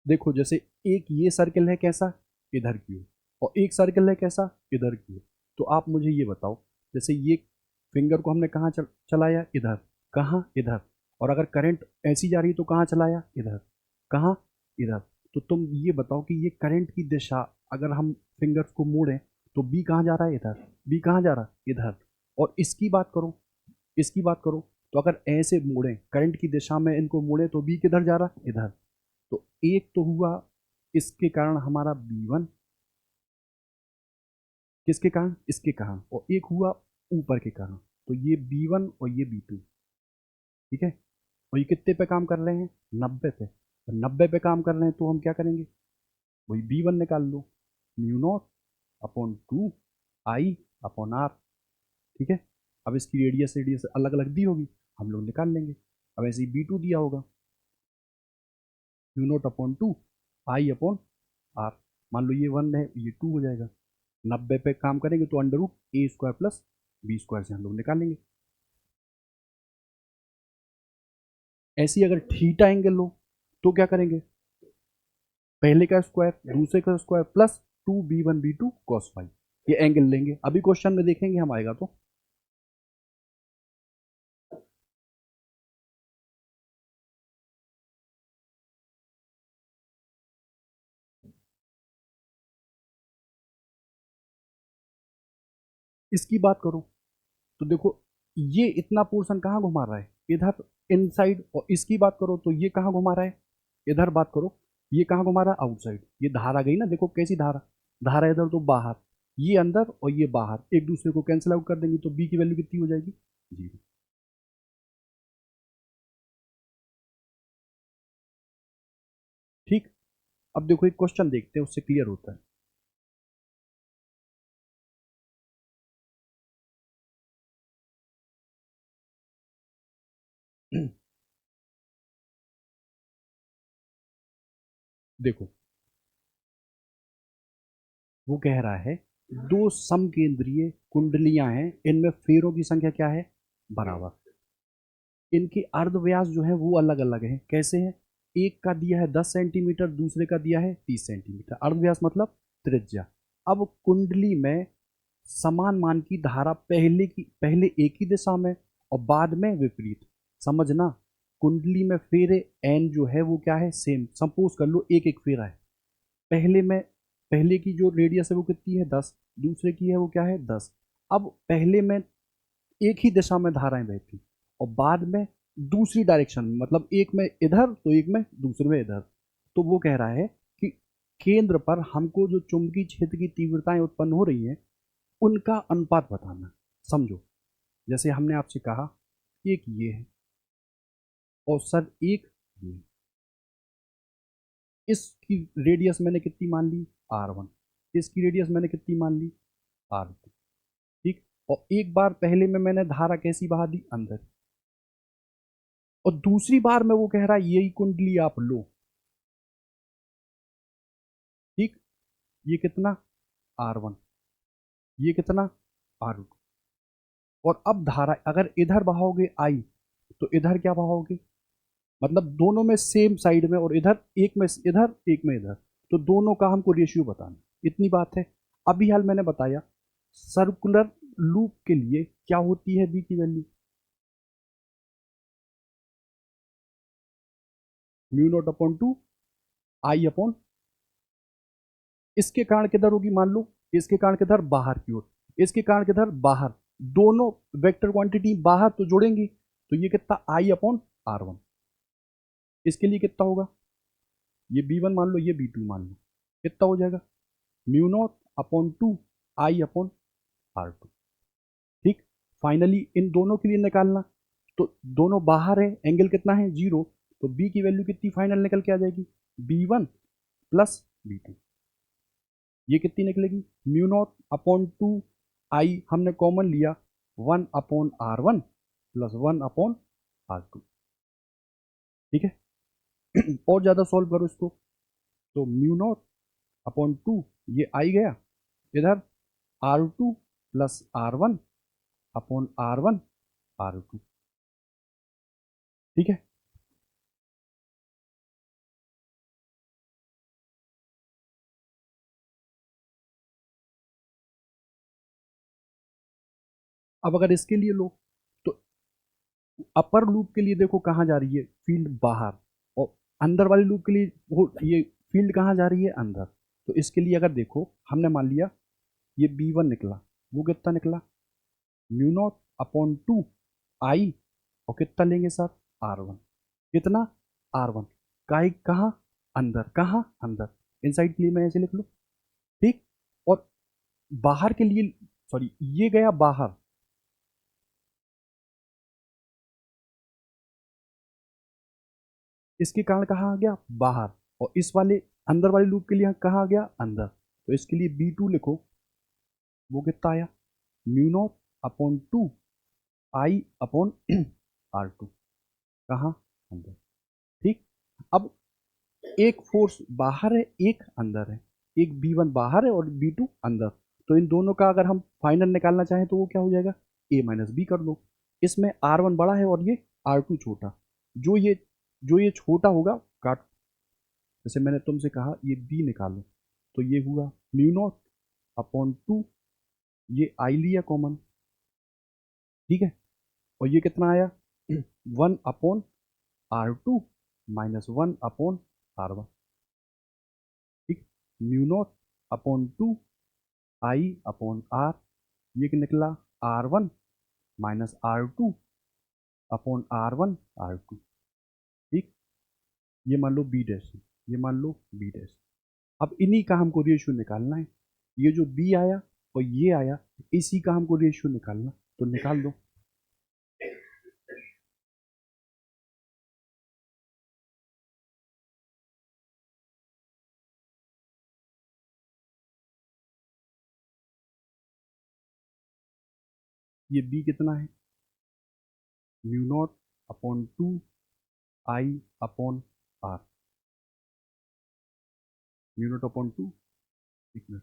देखो जैसे एक ये सर्कल है कैसा, इधर की ओर, और एक सर्कल है कैसा, इधर की ओर। तो आप मुझे ये बताओ, जैसे ये फिंगर को हमने कहाँ चलाया, इधर, कहाँ, इधर। और अगर करंट ऐसी जा रही है तो कहाँ चलाया, इधर, कहाँ, इधर। तो तुम ये बताओ कि ये करंट की दिशा, अगर हम फिंगर्स को मोड़ें तो बी कहाँ जा रहा है, इधर, बी कहाँ जा रहा है, इधर। और इसकी बात करो, इसकी बात करो, तो अगर ऐसे मोड़ें करंट की दिशा में इनको मोड़े तो बी किधर जा रहा है, इधर। तो एक तो हुआ इसके कारण हमारा B1, किसके कारण, इसके कारण, और एक हुआ ऊपर के कारण। तो ये B1 और ये B2, ठीक है। और ये कितने पे काम कर रहे हैं, 90 पे। और 90 पे काम कर रहे हैं तो हम क्या करेंगे, वही B1 निकाल लो, म्यू नॉट अपॉन 2I/R। ठीक है। अब इसकी रेडियस रेडियस अलग अलग दी होगी, हम लोग निकाल लेंगे। अब ऐसे ही B2 दिया होगा, म्यू नॉट अपॉन 2I/R। मान लो ये 1 है, ये 2 हो जाएगा। 90 पे काम करेंगे तो √A² प्लस B² से हम लोग निकालेंगे। ऐसे ही अगर थीटा एंगल लो तो क्या करेंगे, पहले का स्क्वायर दूसरे का square plus 2B1 B2 cos five, ये एंगल लेंगे। अभी क्वेश्चन में देखेंगे हम, आएगा तो। इसकी बात करो तो देखो, ये इतना पोर्शन कहाँ घुमा रहा है, इधर इनसाइड। और इसकी बात करो तो ये कहाँ घुमा रहा है, इधर। बात करो, ये कहाँ घुमा रहा है, आउटसाइड। ये धारा गई ना, देखो कैसी धारा, धारा इधर तो बाहर, ये अंदर और ये बाहर, एक दूसरे को कैंसिल आउट कर देंगे तो बी की वैल्यू कितनी हो जाएगी, 0। ठीक। अब देखो एक क्वेश्चन देखते हैं, उससे क्लियर होता है। देखो वो कह रहा है दो समकेंद्रीय कुंडलियां हैं, इनमें फेरों की संख्या क्या है, बराबर। इनके अर्धव्यास जो है वो अलग अलग है। कैसे है, एक का दिया है 10 सेंटीमीटर, दूसरे का दिया है 30 सेंटीमीटर। अर्धव्यास मतलब त्रिज्या। अब कुंडली में समान मान की धारा पहले एक ही दिशा में और बाद में विपरीत। समझना, कुंडली में फेरे एन जो है वो क्या है, सेम। सपोज कर लो एक एक फेरा है, पहले में, पहले की जो रेडियस है वो कितनी है, 10, दूसरे की है वो क्या है, 10। अब पहले में एक ही दिशा में धाराएं बहती और बाद में दूसरी डायरेक्शन में, मतलब एक में इधर तो एक में दूसरे में इधर। तो वो कह रहा है कि केंद्र पर हमको जो चुंबकीय क्षेत्र की तीव्रताएं उत्पन्न हो रही हैं उनका अनुपात बताना। समझो, जैसे हमने आपसे कहा एक ये है और सर एक ये है। इसकी रेडियस मैंने कितनी मान ली, R1। इसकी रेडियस मैंने कितनी मान ली, R2। ठीक। और एक बार पहले में मैंने धारा कैसी बहा दी, अंदर। और दूसरी बार में वो कह रहा है यही कुंडली आप लो। ठीक। ये कितना, R1, ये कितना, R2। और अब धारा अगर इधर बहाओगे I, तो इधर क्या बहाओगे, मतलब दोनों में सेम साइड में, और इधर एक में इधर एक में इधर। तो दोनों का हमको रेशियो बताना, इतनी बात है। अभी हाल मैंने बताया सर्कुलर लूप के लिए क्या होती है बी की value, mu naught upon 2 I upon, इसके कारण किधर होगी मान लो, इसके कारण किधर बाहर की ओर, इसके कारण किधर बाहर, दोनों वेक्टर क्वांटिटी बाहर तो जोड़ेंगी, तो ये कितना आई अपॉन आर वन, इसके लिए कितना होगा, ये बी वन मान लो, ये बी टू मान लो, कितना हो जाएगा mu naught upon 2 I upon R two. ठीक, फाइनली इन दोनों के लिए निकालना, तो दोनों बाहर है, एंगल कितना है 0, तो बी की वैल्यू कितनी फाइनल निकल के आ जाएगी, B one plus B two, ये कितनी निकलेगी म्यू नॉट अपॉन 2 आई हमने कॉमन लिया 1 upon R one plus 1 upon R two. ठीक है और ज़्यादा सॉल्व करो इसको, तो म्यू नॉट अपॉन 2, ये आई गया इधर R two plus R one upon R one R two. ठीक है, अब अगर इसके लिए लो, तो अपर लूप के लिए देखो कहाँ जा रही है फील्ड बाहर, और अंदर वाली लूप के लिए वो ये फील्ड कहाँ जा रही है अंदर, तो इसके लिए अगर देखो हमने मान लिया ये बी वन निकला, वो कितना निकला म्यू नॉट अपॉन 2 आई, और कितना लेंगे सर आर वन, कितना आर वन, कहाँ अंदर, कहाँ अंदर, इनसाइड के लिए मैं ऐसे लिख लूँ। ठीक, और बाहर के लिए, सॉरी ये गया बाहर, इसके कारण कहाँ आ गया बाहर, और इस वाले अंदर वाले लूप के लिए कहाँ आ गया अंदर, तो इसके लिए बी टू लिखो, वो कितना आया mu naught upon 2 I upon R two, कहाँ अंदर। ठीक, अब एक फोर्स बाहर है एक अंदर है, एक बी वन बाहर है और बी टू अंदर, तो इन दोनों का अगर हम फाइनल निकालना चाहें तो वो क्या हो जाएगा ए माइनस बी कर लो, इसमें आर वन बड़ा है और ये आर टू छोटा, जो ये जो ये छोटा होगा काट, जैसे मैंने तुमसे कहा ये बी निकालो, तो ये हुआ म्यू नॉट अपॉन 2, ये आई लिया कॉमन। ठीक है, और ये कितना आया 1 upon R two minus 1 upon R one. ठीक, mu naught upon 2 I upon R, ये निकला R one minus R two upon R one R two. ठीक, ये मान लो बी डैश है, ये मान लो बी डैश, अब इन्हीं का हमको रेशियो निकालना है, ये जो बी आया और ये आया, इसी का हमको रेशियो निकालना, तो निकाल दो। ये बी कितना है mu naught upon 2 I upon are, mu naught upon 2, एक मिनट,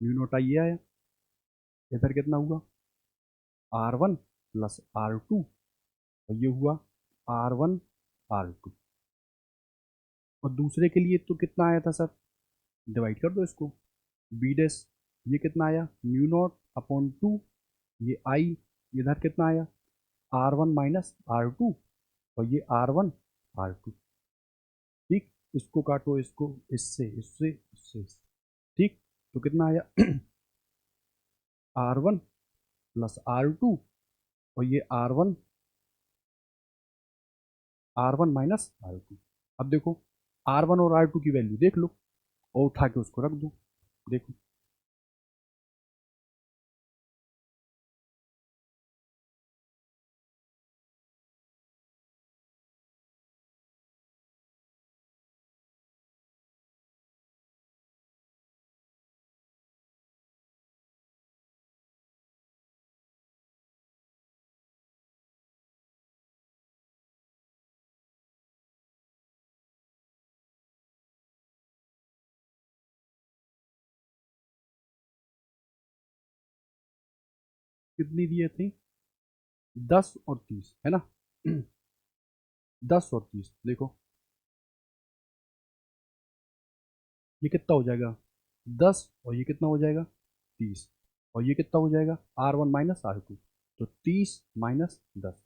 म्यू नॉट आई ये आया, इधर कितना हुआ R one plus R two, और ये हुआ आर वन आर टू, और दूसरे के लिए तो कितना आया था सर, डिवाइड कर दो इसको, बी डैश ये कितना आया म्यू नॉट अपॉन 2, ये आई, इधर कितना आया R one minus R two, और ये आर वन आर टू। ठीक, इसको काटो, इसको इससे इससे इससे इससे। ठीक, तो कितना आया R one plus R two, और ये R one minus R two. अब देखो आर वन और आर टू की वैल्यू देख लो, और उठा के उसको रख दो, देखो कितनी दिए थे 10 और 30 है ना 10 और 30 देखो, ये कितना हो जाएगा 10, और ये कितना हो जाएगा 30, और ये कितना हो जाएगा R one minus R two, तो 30 माइनस 10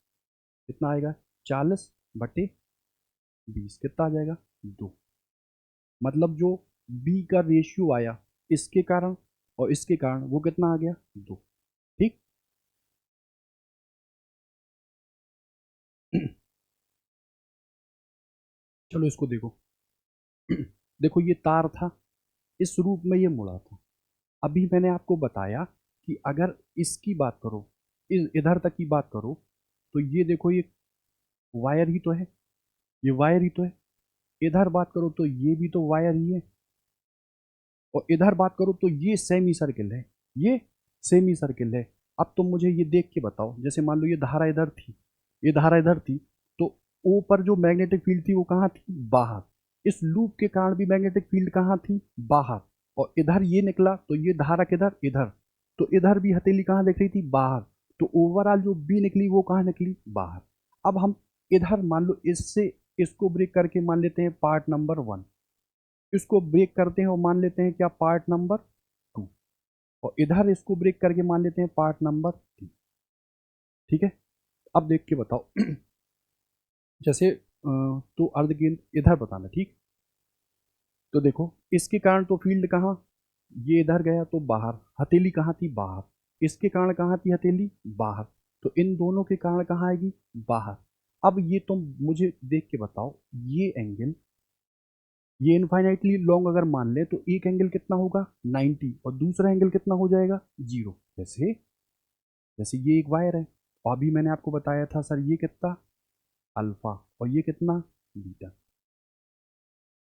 कितना आएगा 40/20 कितना आ जाएगा 2। मतलब जो बी का रेशियो आया इसके कारण और इसके कारण वो कितना आ गया 2। ठीक। चलो इसको देखो। देखो ये तार था, इस रूप में ये मुड़ा था। अभी मैंने आपको बताया कि अगर इसकी बात करो, इधर तक की बात करो, तो ये देखो ये वायर ही तो है, ये वायर ही तो है। इधर बात करो तो ये भी तो वायर ही है, और इधर बात करो तो ये सेमी सर्किल है, ये सेमी सर्किल है। अब तुम मुझे ये देख के बताओ, जैसे मान लो ये धारा इधर थी, ये धारा इधर थी, तो ऊपर जो मैग्नेटिक फील्ड थी वो कहाँ थी, बाहर। इस लूप के कारण भी मैग्नेटिक फील्ड कहाँ थी, बाहर। और इधर ये निकला तो ये धारा किधर, इधर। तो इधर भी हथेली कहाँ दिख रही थी, बाहर। तो ओवरऑल जो बी निकली वो कहाँ निकली, बाहर। अब हम इधर मान लो इससे इसको ब्रेक करके मान लेते हैं पार्ट नंबर 1, इसको ब्रेक करते हैं और मान लेते हैं क्या, पार्ट नंबर 2, और इधर इसको ब्रेक करके मान लेते हैं पार्ट नंबर 3। ठीक है। अब देख के बताओ। जैसे तो अर्ध गेंद इधर बताना, ठीक। तो देखो इसके कारण तो फील्ड कहाँ, ये इधर गया तो बाहर, हथेली कहाँ थी, बाहर। इसके कारण कहाँ थी हथेली, बाहर। तो इन दोनों के कारण कहाँ आएगी, बाहर। अब ये तुम मुझे देख के बताओ, ये एंगल, ये इनफाइनाइटली लॉन्ग अगर मान ले तो एक एंगल कितना होगा 90 और दूसरा एंगल कितना हो जाएगा 0। जैसे जैसे ये एक वायर है, और अभी मैंने आपको बताया था सर ये कितना अल्फा और ये कितना बीटा।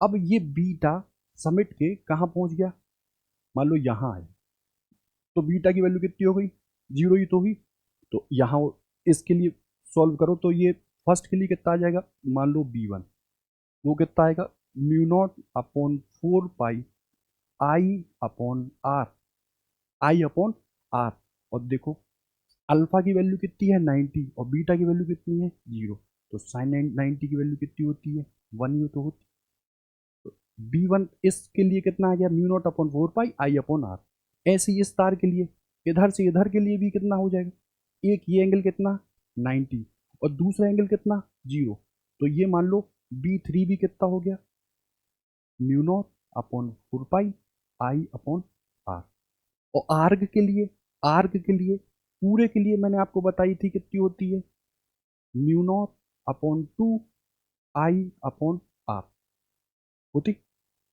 अब ये बीटा समिट के कहाँ पहुंच गया, मान लो यहाँ है, तो बीटा की वैल्यू कितनी हो गई, 0 ही तो हुई। तो यहाँ इसके लिए सॉल्व करो तो ये फर्स्ट के लिए कितना आ जाएगा, मान लो B1, वो कितना आएगा μ0/4 पाई I/R, I/R। और देखो अल्फा की वैल्यू कितनी है 90 और बीटा की वैल्यू कितनी है 0। तो साइन 90 की वैल्यू कितनी होती है 1 ही तो होती। तो B1 इसके लिए कितना आ गया μ0/4 पाई I/R। ऐसे ही इस तार के लिए इधर से इधर के लिए भी कितना हो जाएगा, एक ये एंगल कितना 90 और दूसरा एंगल कितना 0। तो ये मान लो B3 भी कितना हो गया μ0/4 पाई I/R। और आर्ग के लिए पूरे के लिए मैंने आपको बताई थी कितनी होती है μ0/2 I/R होती।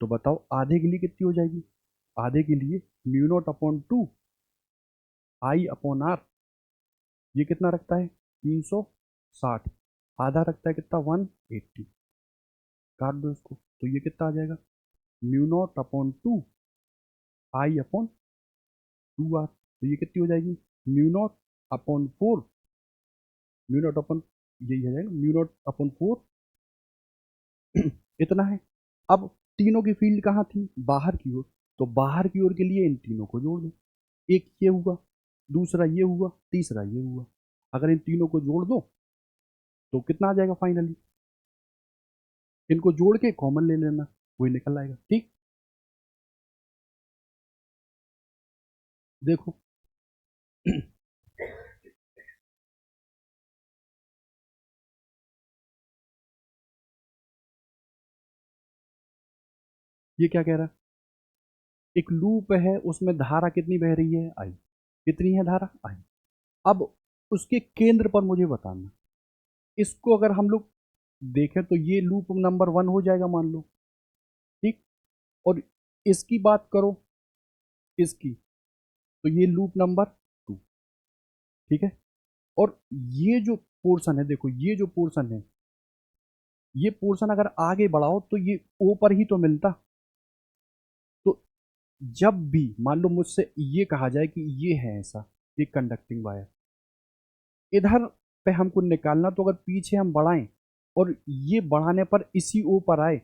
तो बताओ आधे के लिए कितनी हो जाएगी, आधे के लिए μ0/2 I/R। ये कितना रखता है 360, आधा रखता है कितना 180। काट दो इसको तो ये कितना आ जाएगा μ0/2 I/2R। तो ये कितनी हो जाएगी μ0/4, μ0 यही आ जाएगा μ0/4 इतना है। अब तीनों की फील्ड कहाँ थी, बाहर की ओर। तो बाहर की ओर के लिए इन तीनों को जोड़ दो, एक ये हुआ, दूसरा ये हुआ, तीसरा ये हुआ। अगर इन तीनों को जोड़ दो तो कितना आ जाएगा फाइनली, इनको जोड़ के कॉमन ले लेना, वही निकल आएगा। ठीक। देखो ये क्या कह रहा है, एक लूप है उसमें धारा कितनी बह रही है आई, कितनी है धारा आई। अब उसके केंद्र पर मुझे बताना, इसको अगर हम लोग देखें तो ये लूप नंबर 1 हो जाएगा मान लो, ठीक। और इसकी बात करो, इसकी, तो ये लूप नंबर 2, ठीक है। और ये जो पोर्शन है, देखो ये जो पोर्शन है, ये पोर्शन अगर आगे बढ़ाओ तो ये ओ पर ही तो मिलता। तो जब भी मान लो मुझसे ये कहा जाए कि ये है ऐसा एक कंडक्टिंग वायर, इधर पे हमको निकालना, तो अगर पीछे हम बढ़ाएं और ये बढ़ाने पर इसी ओ पर आए,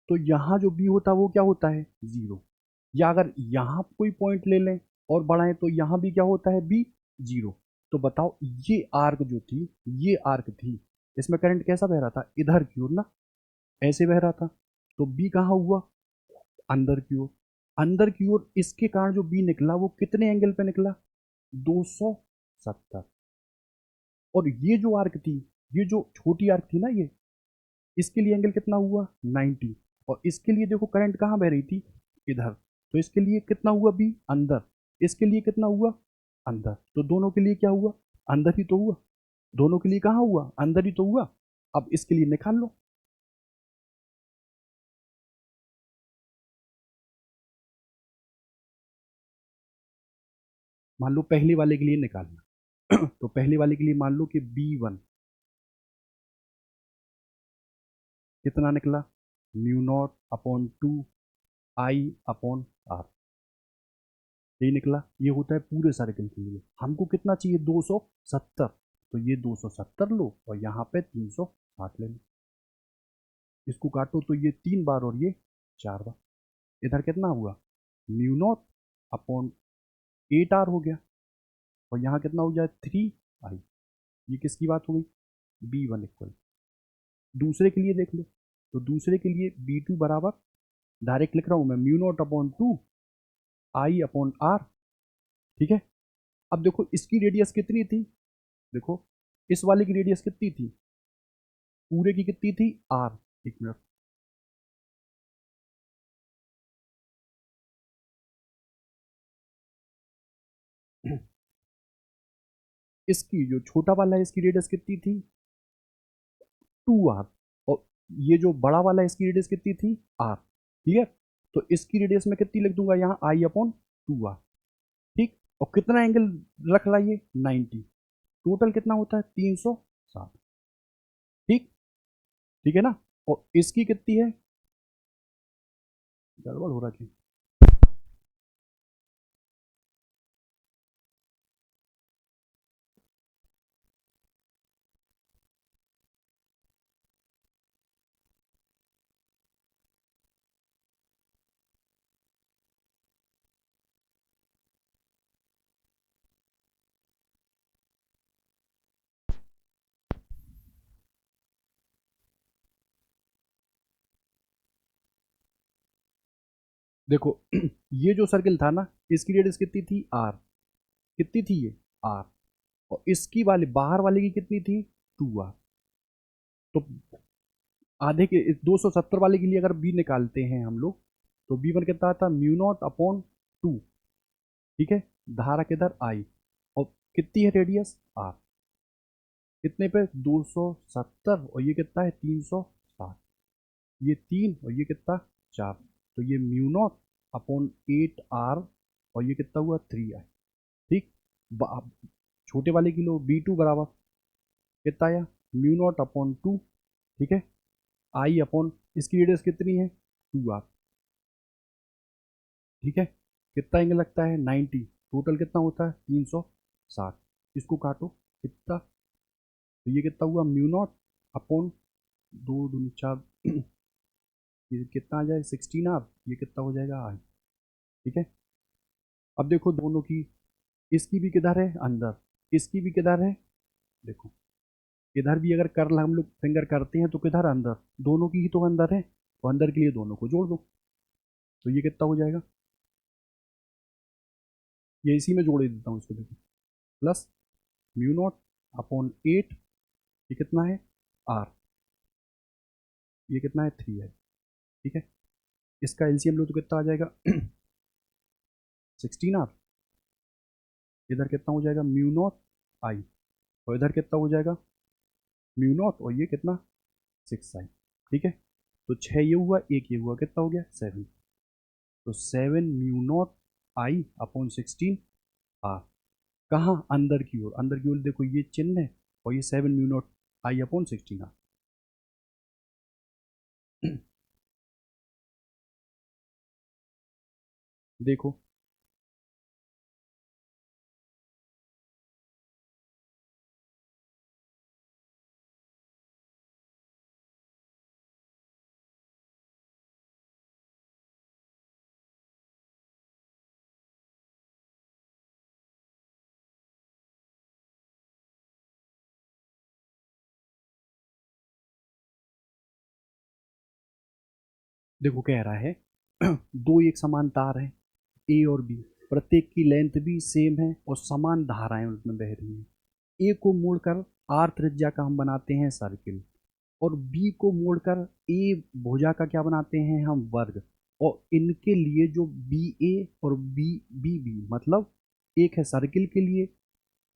तो यहाँ जो बी होता है वो क्या होता है 0। या अगर यहाँ कोई पॉइंट ले लें और बढ़ाएं तो यहाँ भी क्या होता है बी 0। तो बताओ ये आर्क जो थी, ये आर्क थी, इसमें करंट कैसा बह रहा था, इधर की ओर ना, ऐसे बह रहा था। तो बी कहाँ हुआ, अंदर की ओर। अंदर की ओर इसके कारण जो बी निकला वो कितने एंगल पे निकला 270। और ये जो आर्क थी ये जो छोटी आर्क थी ना, ये इसके लिए एंगल कितना हुआ 90, और इसके लिए देखो करंट कहाँ बह रही थी, इधर, तो इसके लिए कितना हुआ बी अंदर, इसके लिए कितना हुआ अंदर, तो दोनों के लिए क्या हुआ, अंदर ही तो हुआ, दोनों के लिए कहाँ हुआ, अंदर ही तो हुआ। अब इसके लिए निकाल लो। मान लो पहले वाले के लिए निकालना तो पहले वाले के लिए मान लो कि B1 कितना निकला, म्यू नॉट अपॉन 2I/R, यही निकला। ये होता है पूरे सर्कल के लिए। हमको कितना चाहिए 270, तो ये 270 लो और यहाँ पे 360 ले लो। इसको काटो तो ये 3 बार और ये 4 बार। इधर कितना हुआ, म्यू नॉट अपॉन 8R हो गया, और यहाँ कितना हो जाए 3I। ये किसकी बात हो गई, B1 इक्वल। दूसरे के लिए देख लो, तो दूसरे के लिए B2 बराबर, डायरेक्ट लिख रहा हूँ मैं, म्यू नॉट अपॉन 2I/R। ठीक है। अब देखो इसकी रेडियस कितनी थी, देखो इस वाले की रेडियस कितनी थी, पूरे की कितनी थी R। एक मिनट, इसकी जो छोटा वाला है इसकी रेडियस कितनी थी 2R, और ये जो बड़ा वाला है इसकी रेडियस कितनी थी R। ठीक है, तो इसकी रेडियस में कितनी लिख दूंगा यहाँ I/2R। ठीक, और कितना एंगल रख रहा है ये 90, टोटल कितना होता है 360। ठीक, ठीक है ना। और इसकी कितनी है, गड़बड़ हो रहा है। देखो ये जो सर्किल था ना, इसकी रेडियस कितनी थी R, कितनी थी ये R, और इसकी वाली बाहर वाले की कितनी थी 2R। तो आधे के 270 वाले के लिए अगर बी निकालते हैं हम लोग, तो B1 कितना आता, म्यू नॉट अपॉन 2। ठीक है, धारा किधर आई, और कितनी है रेडियस R, कितने पे 270, और ये कितना है 360, ये 3 और ये कितना 4, तो ये म्यू नॉट अपॉन 8R, और ये कितना हुआ 3I। ठीक, छोटे वाले की लो B2 बराबर कितना आया, म्यू नॉट अपॉन 2। ठीक है, आई अपॉन इसकी रेडियस कितनी है 2R। ठीक है, कितना एंगल लगता है 90, टोटल कितना होता है 360। इसको काटो कितना, तो ये कितना हुआ म्यू नॉट अपॉन 2 दूनी 4 ये कितना आ जाए 16R, ये कितना हो जाएगा I। ठीक है, अब देखो दोनों की, इसकी भी किधर है अंदर, इसकी भी किधर है, देखो इधर भी अगर कर्ल हम लोग फिंगर करते हैं तो किधर अंदर, दोनों की ही तो अंदर है, तो अंदर के लिए दोनों को जोड़ दो, तो ये कितना हो जाएगा, ये इसी में जोड़ ही देता हूँ इसको, देखो प्लस म्यू नॉट अपॉन 8, ये कितना है R, ये कितना है 3 है। ठीक है, इसका एलसीएम लो तो कितना आ जाएगा 16R, इधर कितना हो जाएगा म्यू नॉट I, और इधर कितना हो जाएगा म्यू नॉट, और ये कितना 6I। ठीक है, तो 6 ये हुआ, एक ये हुआ, कितना हो गया 7, तो 7 mu naught I upon 16R। कहाँ अंदर की ओर, अंदर की ओर देखो ये चिन्ह है, और ये 7 mu naught I upon 16R। देखो देखो कह रहा है दो एक समान तार है ए और बी, प्रत्येक की लेंथ भी सेम है और समान धाराएं उसमें बह रही हैं। ए को मोड़कर आर त्रिज्या का हम बनाते हैं सर्किल, और बी को मोड़कर ए भुजा का क्या बनाते हैं हम वर्ग। और इनके लिए जो बी ए और बी बी बी मतलब एक है सर्किल के लिए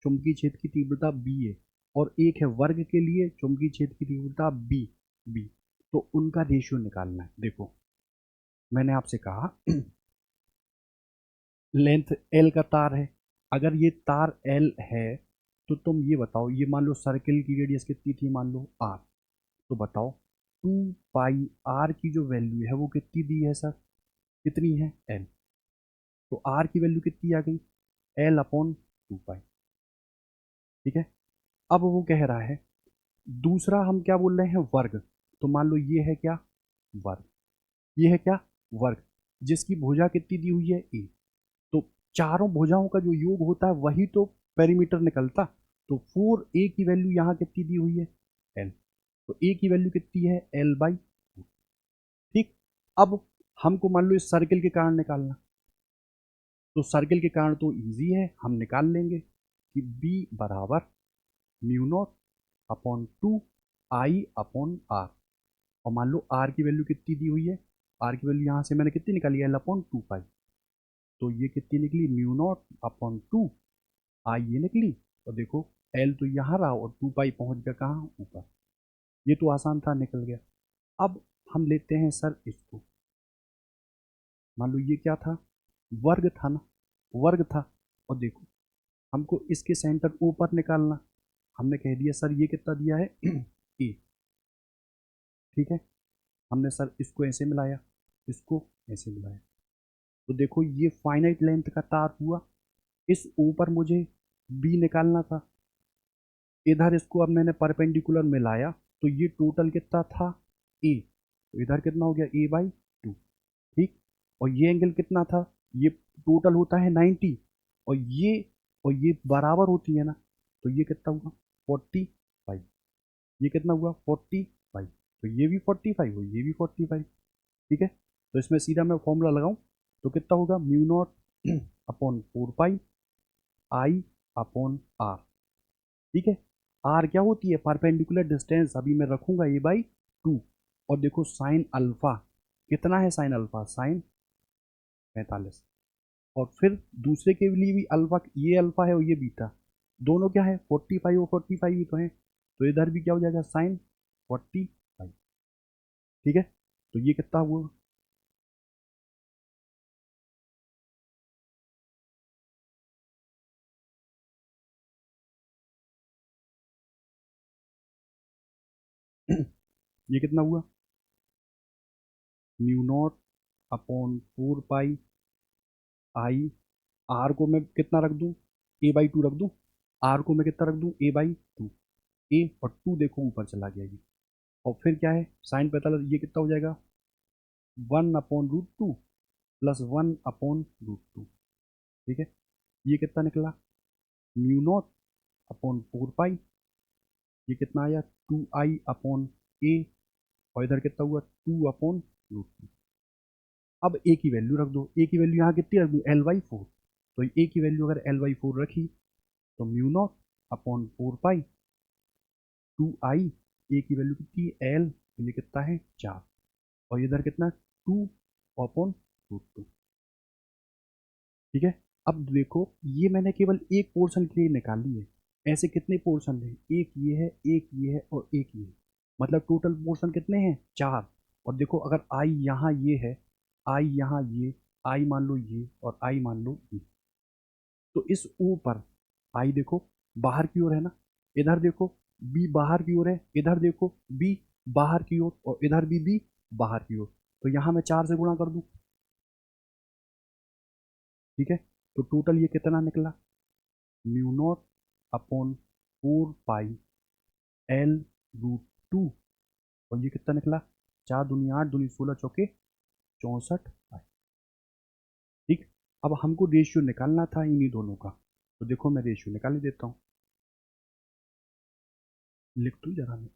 चुंबकीय क्षेत्र की तीव्रता बी ए और एक है वर्ग के लिए चुंबकीय क्षेत्र की तीव्रता बी बी, तो उनका रेशियो निकालना है। देखो मैंने आपसे कहा लेंथ एल का तार है, अगर ये तार एल है तो तुम ये बताओ, ये मान लो सर्किल की रेडियस कितनी थी, मान लो आर, तो बताओ 2 पाई आर की जो वैल्यू है वो कितनी दी है सर, कितनी है एल, तो आर की वैल्यू कितनी आ गई एल अपॉन 2 पाई। ठीक है, अब वो कह रहा है दूसरा हम क्या बोल रहे हैं वर्ग, तो मान लो ये है क्या वर्ग, ये है क्या वर्ग, जिसकी भुजा कितनी दी हुई है ए, तो चारों भुजाओं का जो योग होता है वही तो पेरीमीटर निकलता, तो 4a की वैल्यू यहाँ कितनी दी हुई है एल, तो a की वैल्यू कितनी है l/2। ठीक, अब हमको मान लो इस सर्किल के कारण निकालना, तो सर्किल के कारण तो इजी है, हम निकाल लेंगे कि b बराबर म्यू नॉट अपॉन 2 I/r, और मान लो r की वैल्यू कितनी दी हुई है, r की वैल्यू यहाँ से मैंने कितनी निकाली l/2 पाई, तो ये कितनी निकली म्यू नॉट अपॉन 2 I ये निकली, और देखो l तो यहाँ रहा और 2 पाई पहुँच गया कहाँ ऊपर, ये तो आसान था निकल गया। अब हम लेते हैं सर इसको, मान लो ये क्या था वर्ग था ना, वर्ग था, और देखो हमको इसके सेंटर ऊपर निकालना, हमने कह दिया सर ये कितना दिया है ए, ठीक है, हमने सर इसको ऐसे मिलाया, इसको ऐसे मिलाया, तो देखो ये फाइनाइट लेंथ का तार हुआ, इस ऊपर मुझे बी निकालना था, इधर इसको अब मैंने परपेंडिकुलर मिलाया, तो ये टोटल कितना था ए, तो इधर कितना हो गया a/2। ठीक, और ये एंगल कितना था, ये टोटल होता है 90, और ये बराबर होती है ना, तो ये कितना हुआ 45, ये कितना हुआ 45, तो ये भी 45 हो ये भी 45। ठीक है, तो इसमें सीधा मैं फॉर्मूला लगाऊं तो कितना होगा म्यू नॉट अपॉन 4 पाई I/r। ठीक है, आर क्या होती है परपेंडिकुलर डिस्टेंस, अभी मैं रखूंगा a/2, और देखो साइन अल्फा कितना है, साइन अल्फा साइन 45, और फिर दूसरे के लिए भी अल्फा, ये अल्फा है और ये बीटा, दोनों क्या है 45 और 45 ही तो है, तो इधर भी क्या हो जाएगा साइन 45। ठीक है, तो ये कितना हुआ ये कितना हुआ mu naught upon 4 pi I, R को मैं कितना रख दूं a/2 रख दूं, आर को मैं कितना रख दूं a/2, ए और 2 देखो ऊपर चला गया ये, और फिर क्या है साइन 45, ये कितना हो जाएगा 1/√2 प्लस 1/√2। ठीक है, ये कितना निकला म्यू नॉट अपॉन 4 पाई, ये कितना आया 2I/a, और इधर कितना हुआ 2/√2। अब ए की वैल्यू रख दो, ए की वैल्यू यहाँ कितनी रख दूँ l/4, तो ए की वैल्यू अगर l/4 रखी तो म्यू नॉट अपॉन 4 पाई 2I, ए की वैल्यू कितनी है एल, तो ये कितना है 4, और इधर कितना 2/√2। ठीक है, अब देखो ये मैंने केवल एक पोर्शन के लिए निकाली है, ऐसे कितने पोर्शन है, एक ये है एक ये है और एक ये है, मतलब टोटल पोर्शन कितने हैं 4, और देखो अगर आई यहाँ ये है, आई यहाँ ये, आई मान लो ये और आई मान लो ये, तो इस ऊपर आई देखो बाहर की ओर है ना, इधर देखो बी बाहर की ओर है, इधर देखो बी बाहर की ओर और इधर भी बी बाहर की ओर, तो यहाँ मैं 4 से गुणा कर दूं। ठीक है, तो टोटल ये कितना निकला म्यू नॉट अपॉन 4 पाई L/2, और ये कितना निकला 4 दूनी 8 दूनी 16 चौके 64 पाई। ठीक, अब हमको रेशियो निकालना था इन्हीं दोनों का, तो देखो मैं रेशियो निकाल ही देता हूँ, लिख दू जरा मैं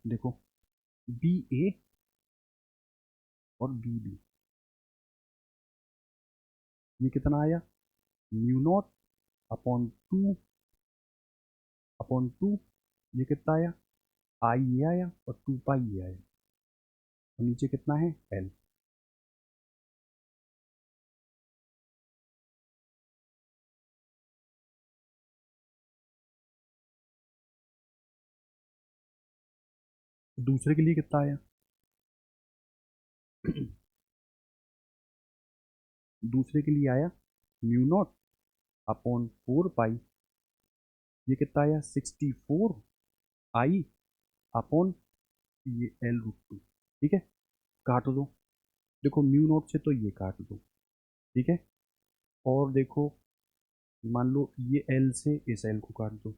देखो BA और BB, ये कितना आया म्यू नॉट अपॉन 2 ये कितना आया, आई ये आया और 2 पाई ये आया, और नीचे कितना है एल। दूसरे के लिए कितना आया दूसरे के लिए आया म्यू नॉट अपॉन 4 पाई, ये कितना आया 64 आई अपॉन ये L√2। ठीक है, काट दो, देखो म्यू नॉट से तो ये काट दो। ठीक है, और देखो मान लो ये L से इस L को काट दो,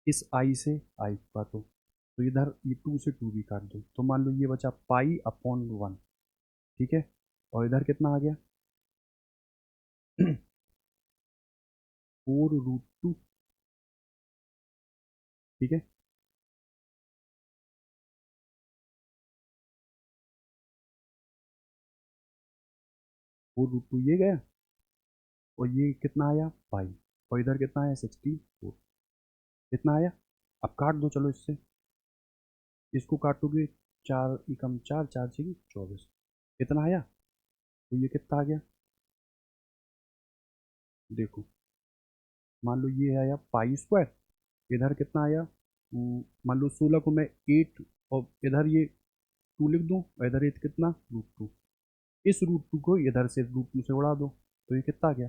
इस I से I को काटो, तो इधर ये 2 से 2 भी काट दो, तो मान लो ये बचा पाई अपॉन 1। ठीक है, और इधर कितना आ गया 4√2। ठीक है, 4√2 ये गया, और ये कितना आया पाई, और इधर कितना आया 64, कितना आया। अब काट दो चलो इससे, इसको काटोगे 4 एकम 4, 4×6 = 24, कितना आया, तो ये कितना आ गया देखो, मान लो ये आया पाई स्क्वायर, इधर कितना आया मान लो 16 को मैं 8 और इधर ये 2 लिख दूँ, और इधर ये कितना √2, इस √2 को इधर से √2 से उड़ा दो, तो ये कितना आ गया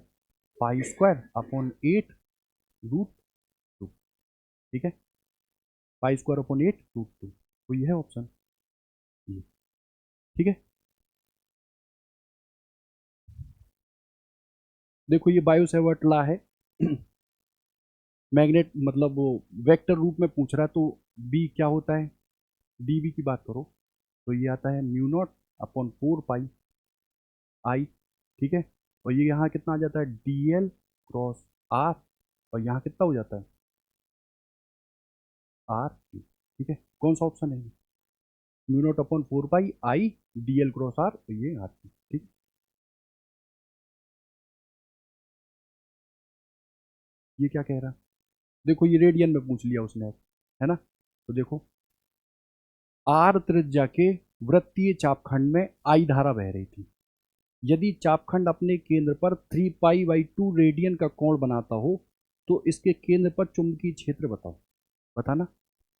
पाई स्क्वायर अपॉन 8√2। ठीक है, पाई स्क्वायर अपॉन 8√2, तो ये है ऑप्शन ये। ठीक है, देखो ये बायो सेवर्ट लॉ है मैग्नेट मतलब वो वेक्टर रूप में पूछ रहा है, तो बी क्या होता है, डीबी की बात करो तो ये आता है म्यू नॉट अपॉन 4 पाई आई। ठीक है, और ये यहाँ कितना आ जाता है dl×r, और यहाँ कितना हो जाता है r। ठीक है, कौन सा ऑप्शन है ये, म्यू नॉट अपॉन 4 पाई आई dl×r, तो ये r। ठीक, ये क्या कह रहा है, देखो ये रेडियन में पूछ लिया उसने, है ना, तो देखो आर त्रिज्या के वृत्तीय चापखंड में आई धारा बह रही थी, यदि चापखंड अपने केंद्र पर 3 पाई/2 रेडियन का कोण बनाता हो तो इसके केंद्र पर चुंबकीय क्षेत्र बताओ। बताना,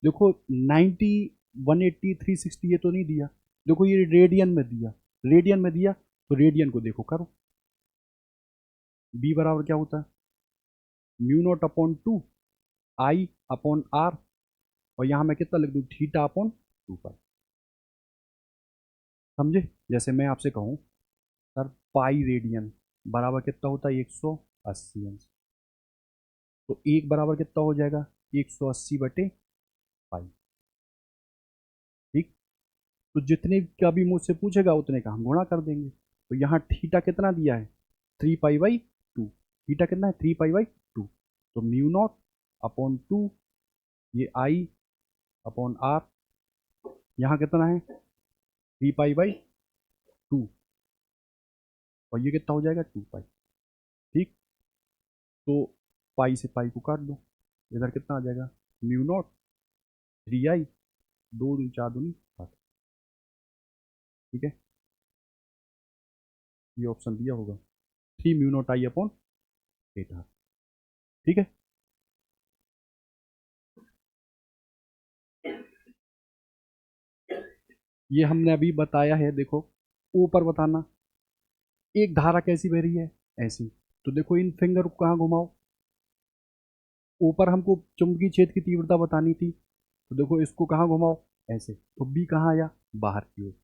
देखो 90, 180, 360 ये तो नहीं दिया, देखो ये रेडियन में दिया, रेडियन में दिया तो रेडियन को देखो करो, बी बराबर क्या होता है म्यू नॉट अपॉन 2 आई/r, और यहाँ मैं कितना लिख दूँ थीटा अपॉन 2 पाई। समझे, जैसे मैं आपसे कहूँ सर पाई रेडियन बराबर कितना होता है 180 अंश, तो एक बराबर कितना हो जाएगा 180/पाई। ठीक, तो जितने का भी मुझसे पूछेगा उतने का हम गुणा कर देंगे, तो यहाँ थीटा कितना दिया है 3 पाई/2, थीटा कितना है 3 पाई/2, तो म्यू नॉट अपॉन 2 ये आई अपॉन आर, यहाँ कितना है 3 पाई/2, और ये कितना हो जाएगा 2 पाई। ठीक, तो पाई से पाई को काट दो, इधर कितना आ जाएगा म्यू नॉट 3 आई, 2×4=8। ठीक है, ये ऑप्शन दिया होगा 3 म्यू नॉट I/8R। ठीक है, ये हमने अभी बताया है, देखो ऊपर बताना एक धारा कैसी बह रही है ऐसी, तो देखो इन फिंगर को कहाँ घुमाओ, ऊपर हमको चुंबकीय क्षेत्र की तीव्रता बतानी थी, तो देखो इसको कहाँ घुमाओ ऐसे, तो बी कहाँ आया बाहर की ओर,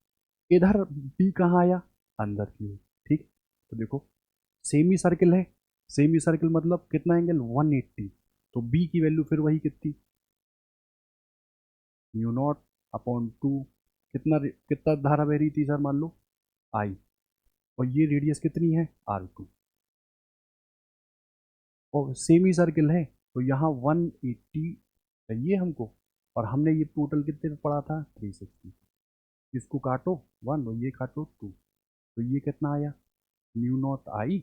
इधर बी कहाँ आया अंदर की ओर। ठीक, तो देखो सेमी सर्किल है, सेमी सर्किल मतलब कितना एंगल 180, तो बी की वैल्यू फिर वही कितनी म्यू नॉट अपॉन 2, कितना धारा बह रही थी सर मान लो आई, और ये रेडियस कितनी है R2, और सेमी सर्किल है तो यहाँ 180 चाहिए हमको, और हमने ये टोटल कितने पे पढ़ा था 360, इसको काटो 1 और ये काटो 2, तो ये कितना आया mu naught I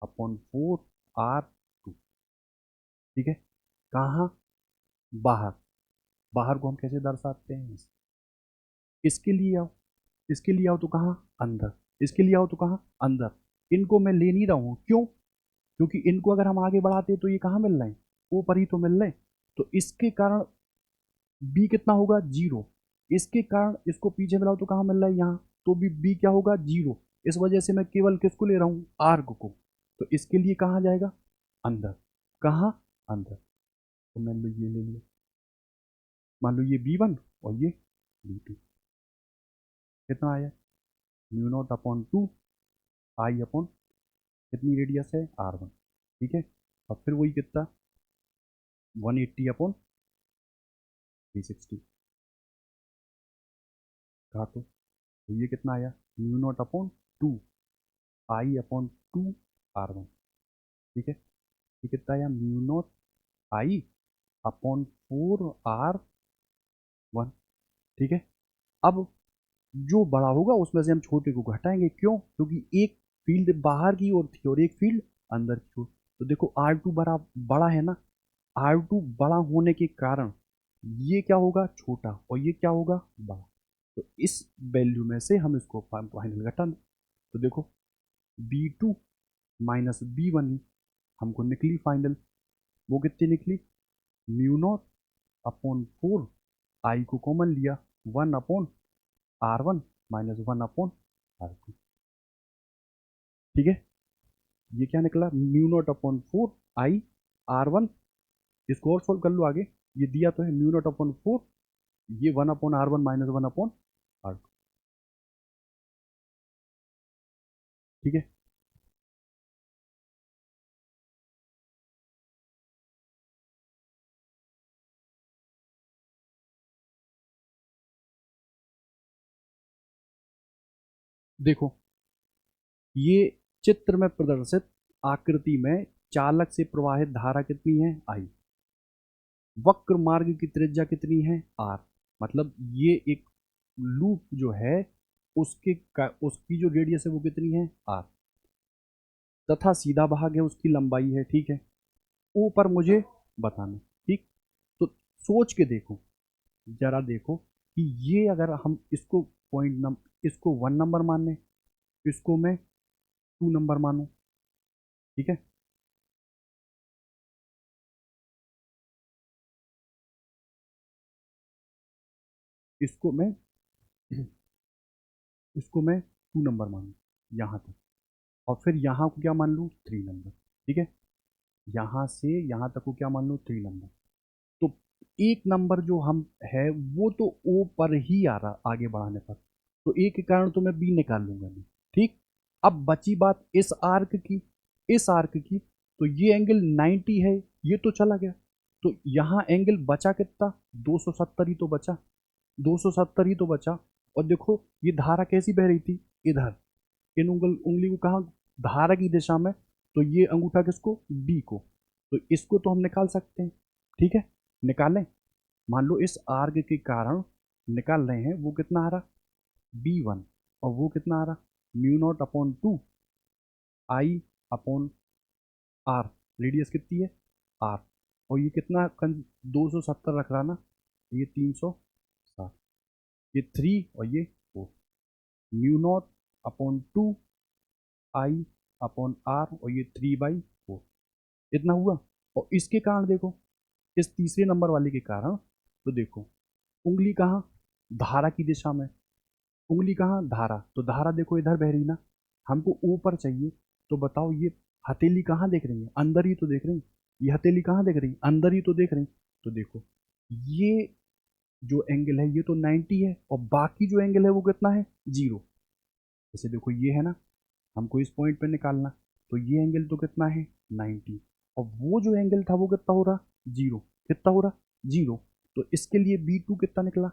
upon 4R2। ठीक है, कहाँ बाहर, बाहर को हम कैसे दर्शाते हैं? इसके लिए आओ, इसके लिए आओ तो कहाँ? अंदर। इसके लिए आओ तो कहाँ? अंदर। इनको मैं ले नहीं रहा हूँ, क्यों? क्योंकि इनको अगर हम आगे बढ़ाते तो ये कहाँ मिल रहे हैं? ऊपर ही तो मिल रहे हैं। तो इसके कारण बी कितना होगा? जीरो। इसके कारण इसको पीछे मिलाओ तो कहाँ मिल रहा है? यहाँ। तो भी बी क्या होगा? जीरो। इस वजह से मैं केवल किसको ले रहा हूँ? आर्क को। तो इसके लिए कहाँ जाएगा? अंदर। कहाँ? अंदर। तो मान लो ये ले लिया, मान लो ये बी वन और ये बी टू। कितना आया? Mu naught upon two I upon कितनी रेडियस है? R one. ठीक है। और फिर वही कितना? 180 अपॉन 360। कहा तो ये कितना आया? Mu naught upon two I upon to R one. ठीक है। ये कितना आया? Mu naught I upon 4R1। ठीक है। अब जो बड़ा होगा उसमें से हम छोटे को घटाएंगे, क्यों? क्योंकि एक फील्ड बाहर की ओर थी और एक फील्ड अंदर की ओर। तो देखो R2 बड़ा है ना, R2 बड़ा होने के कारण ये क्या होगा? छोटा, और ये क्या होगा? बड़ा। तो इस वैल्यू में से हम इसको फाइनल घटा दें। तो देखो B2 माइनस B1 हमको निकली फाइनल। वो कितनी निकली? म्यू नॉट अपॉन 4 आई को कॉमन लिया, 1/R1 माइनस 1/R2। ठीक है। ये क्या निकला? Mu naught upon 4 I R1। इसको और सोल्व कर लो आगे। ये दिया तो है म्यू नॉट अपॉन 4, ये 1/R1 माइनस 1/R2। ठीक है। देखो ये चित्र में प्रदर्शित आकृति में चालक से प्रवाहित धारा कितनी है? I। वक्र मार्ग की त्रिज्या कितनी है? R। मतलब ये एक लूप जो है उसकी जो रेडियस है वो कितनी है? R। तथा सीधा भाग है उसकी लंबाई है। ठीक है। ऊपर मुझे बताना। ठीक। तो सोच के देखो, जरा देखो कि ये अगर हम इसको इसको 1 नंबर माने, इसको मैं 2 नंबर मानूं। ठीक है। इसको मैं इसको मैं 2 नंबर मानूं यहाँ तक, और फिर यहाँ को क्या मान लूँ? 3 नंबर। ठीक है। यहाँ से यहाँ तक को क्या मान लूँ? 3 नंबर। तो 1 नंबर जो हम है वो तो ओ पर ही आ रहा आगे बढ़ाने पर, तो ए के कारण तो मैं बी निकाल लूंगा नहीं। ठीक। अब बची बात इस आर्क की, इस आर्क की। तो ये एंगल 90 है, ये तो चला गया। तो यहाँ एंगल बचा कितना? 270 ही तो बचा। 270 ही तो बचा। और देखो ये धारा कैसी बह रही थी? इधर। इन उंगली को कहाँ? धारा की दिशा में। तो ये अंगूठा किसको? बी को। तो इसको तो हम निकाल सकते हैं। ठीक है। निकालें। मान लो इस आर्क के कारण निकाल रहे हैं, वो कितना आ रहा? B1। और वो कितना आ रहा? Mu naught upon 2 I upon R. Radius कितनी है? आर। और ये कितना 270 रख रहा ना, ये 360। ये 3 और ये 4। Mu naught upon 2 I upon are, और ये 3/4। इतना हुआ। और इसके कारण देखो, इस तीसरे नंबर वाले के कारण, तो देखो उंगली कहाँ? धारा की दिशा में। उंगली कहाँ? धारा। तो धारा देखो इधर बह रही ना, हमको ऊपर चाहिए। तो बताओ ये हथेली कहाँ देख रही है? अंदर ही तो देख रही है। ये हथेली कहाँ देख रही है? अंदर ही तो देख रही है। तो देखो ये जो एंगल है ये तो 90 है, और बाकी जो एंगल है वो कितना है? 0। जैसे देखो ये है ना, हमको इस पॉइंट पे निकालना। तो ये एंगल तो कितना है? 90। और वो जो एंगल था वो कितना हो रहा? 0। कितना हो रहा? 0। तो इसके लिए B2 कितना निकला?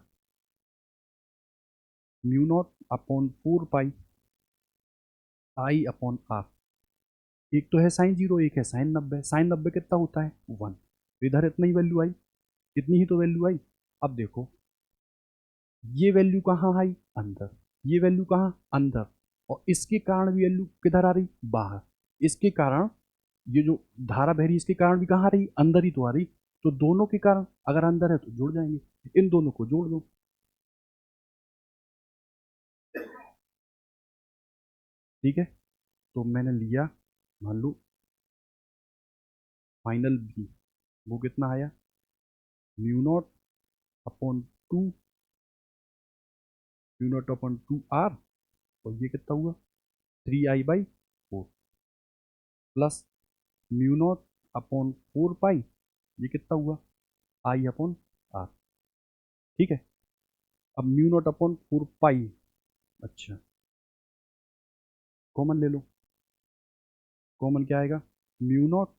Mu naught upon 4 pi I upon R. एक तो है sin 0, एक है sin 90। sin 90 कितना होता है? 1। तो इधर इतना ही वैल्यू आई, इतनी ही तो वैल्यू आई। अब देखो ये वैल्यू कहाँ आई? अंदर। ये वैल्यू कहाँ? अंदर। और इसके कारण भी वैल्यू किधर आ रही? बाहर। इसके कारण ये जो धारा बह रही इसके कारण भी कहाँ आ रही? अंदर ही तो आ रही। तो दोनों के कारण अगर अंदर है तो जुड़ जाएंगे, इन दोनों को जोड़ दो। ठीक है, तो मैंने लिया, मान लो फाइनल बी, वो कितना आया, म्यू नॉट अपॉन टू, mu naught upon to R, और ये कितना हुआ 3I/4 plus mu naught upon 4 pi, ये कितना हुआ I/R। ठीक है, अब म्यू नॉट अपॉन 4 पाई, अच्छा कॉमन ले लो, कॉमन क्या आएगा, म्यू नॉट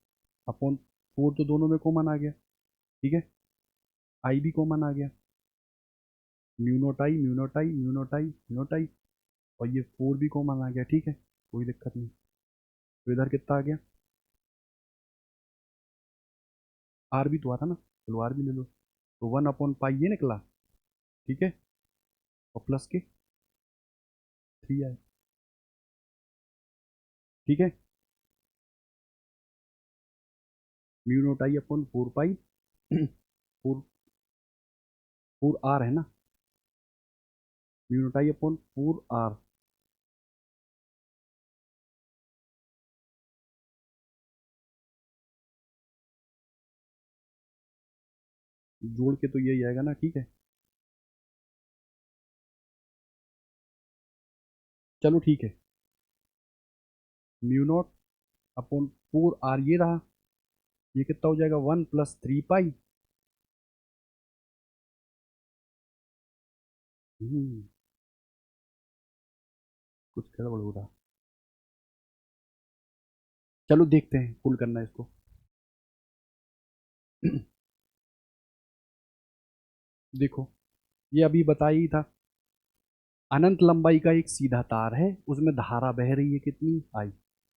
अपॉन 4 तो दोनों में कॉमन आ गया, ठीक है, आई भी कॉमन आ गया, म्यू नॉट आई, म्यू नॉट आई, म्यू नॉट आई, म्यू नॉट आई, और ये 4 भी कॉमन आ गया, ठीक है, कोई दिक्कत नहीं। तो इधर कितना आ गया, आर भी तो आ था ना, चलो आर भी ले लो, तो 1/पाई ये निकला, ठीक है, और प्लस के 3 आए, ठीक है, mu naught I upon 4 pi, 4 है ना, mu naught I upon 4 R, जोड़ के तो यही आएगा ना, ठीक है, चलो ठीक है, म्यू नॉट अपॉन 4 आर ये रहा, ये कितना हो जाएगा 1 + 3 पाई, कुछ गड़बड़ हो रहा, चलो देखते हैं, फुल करना है इसको। देखो, ये अभी बताया ही था, अनंत लंबाई का एक सीधा तार है, उसमें धारा बह रही है कितनी, आई,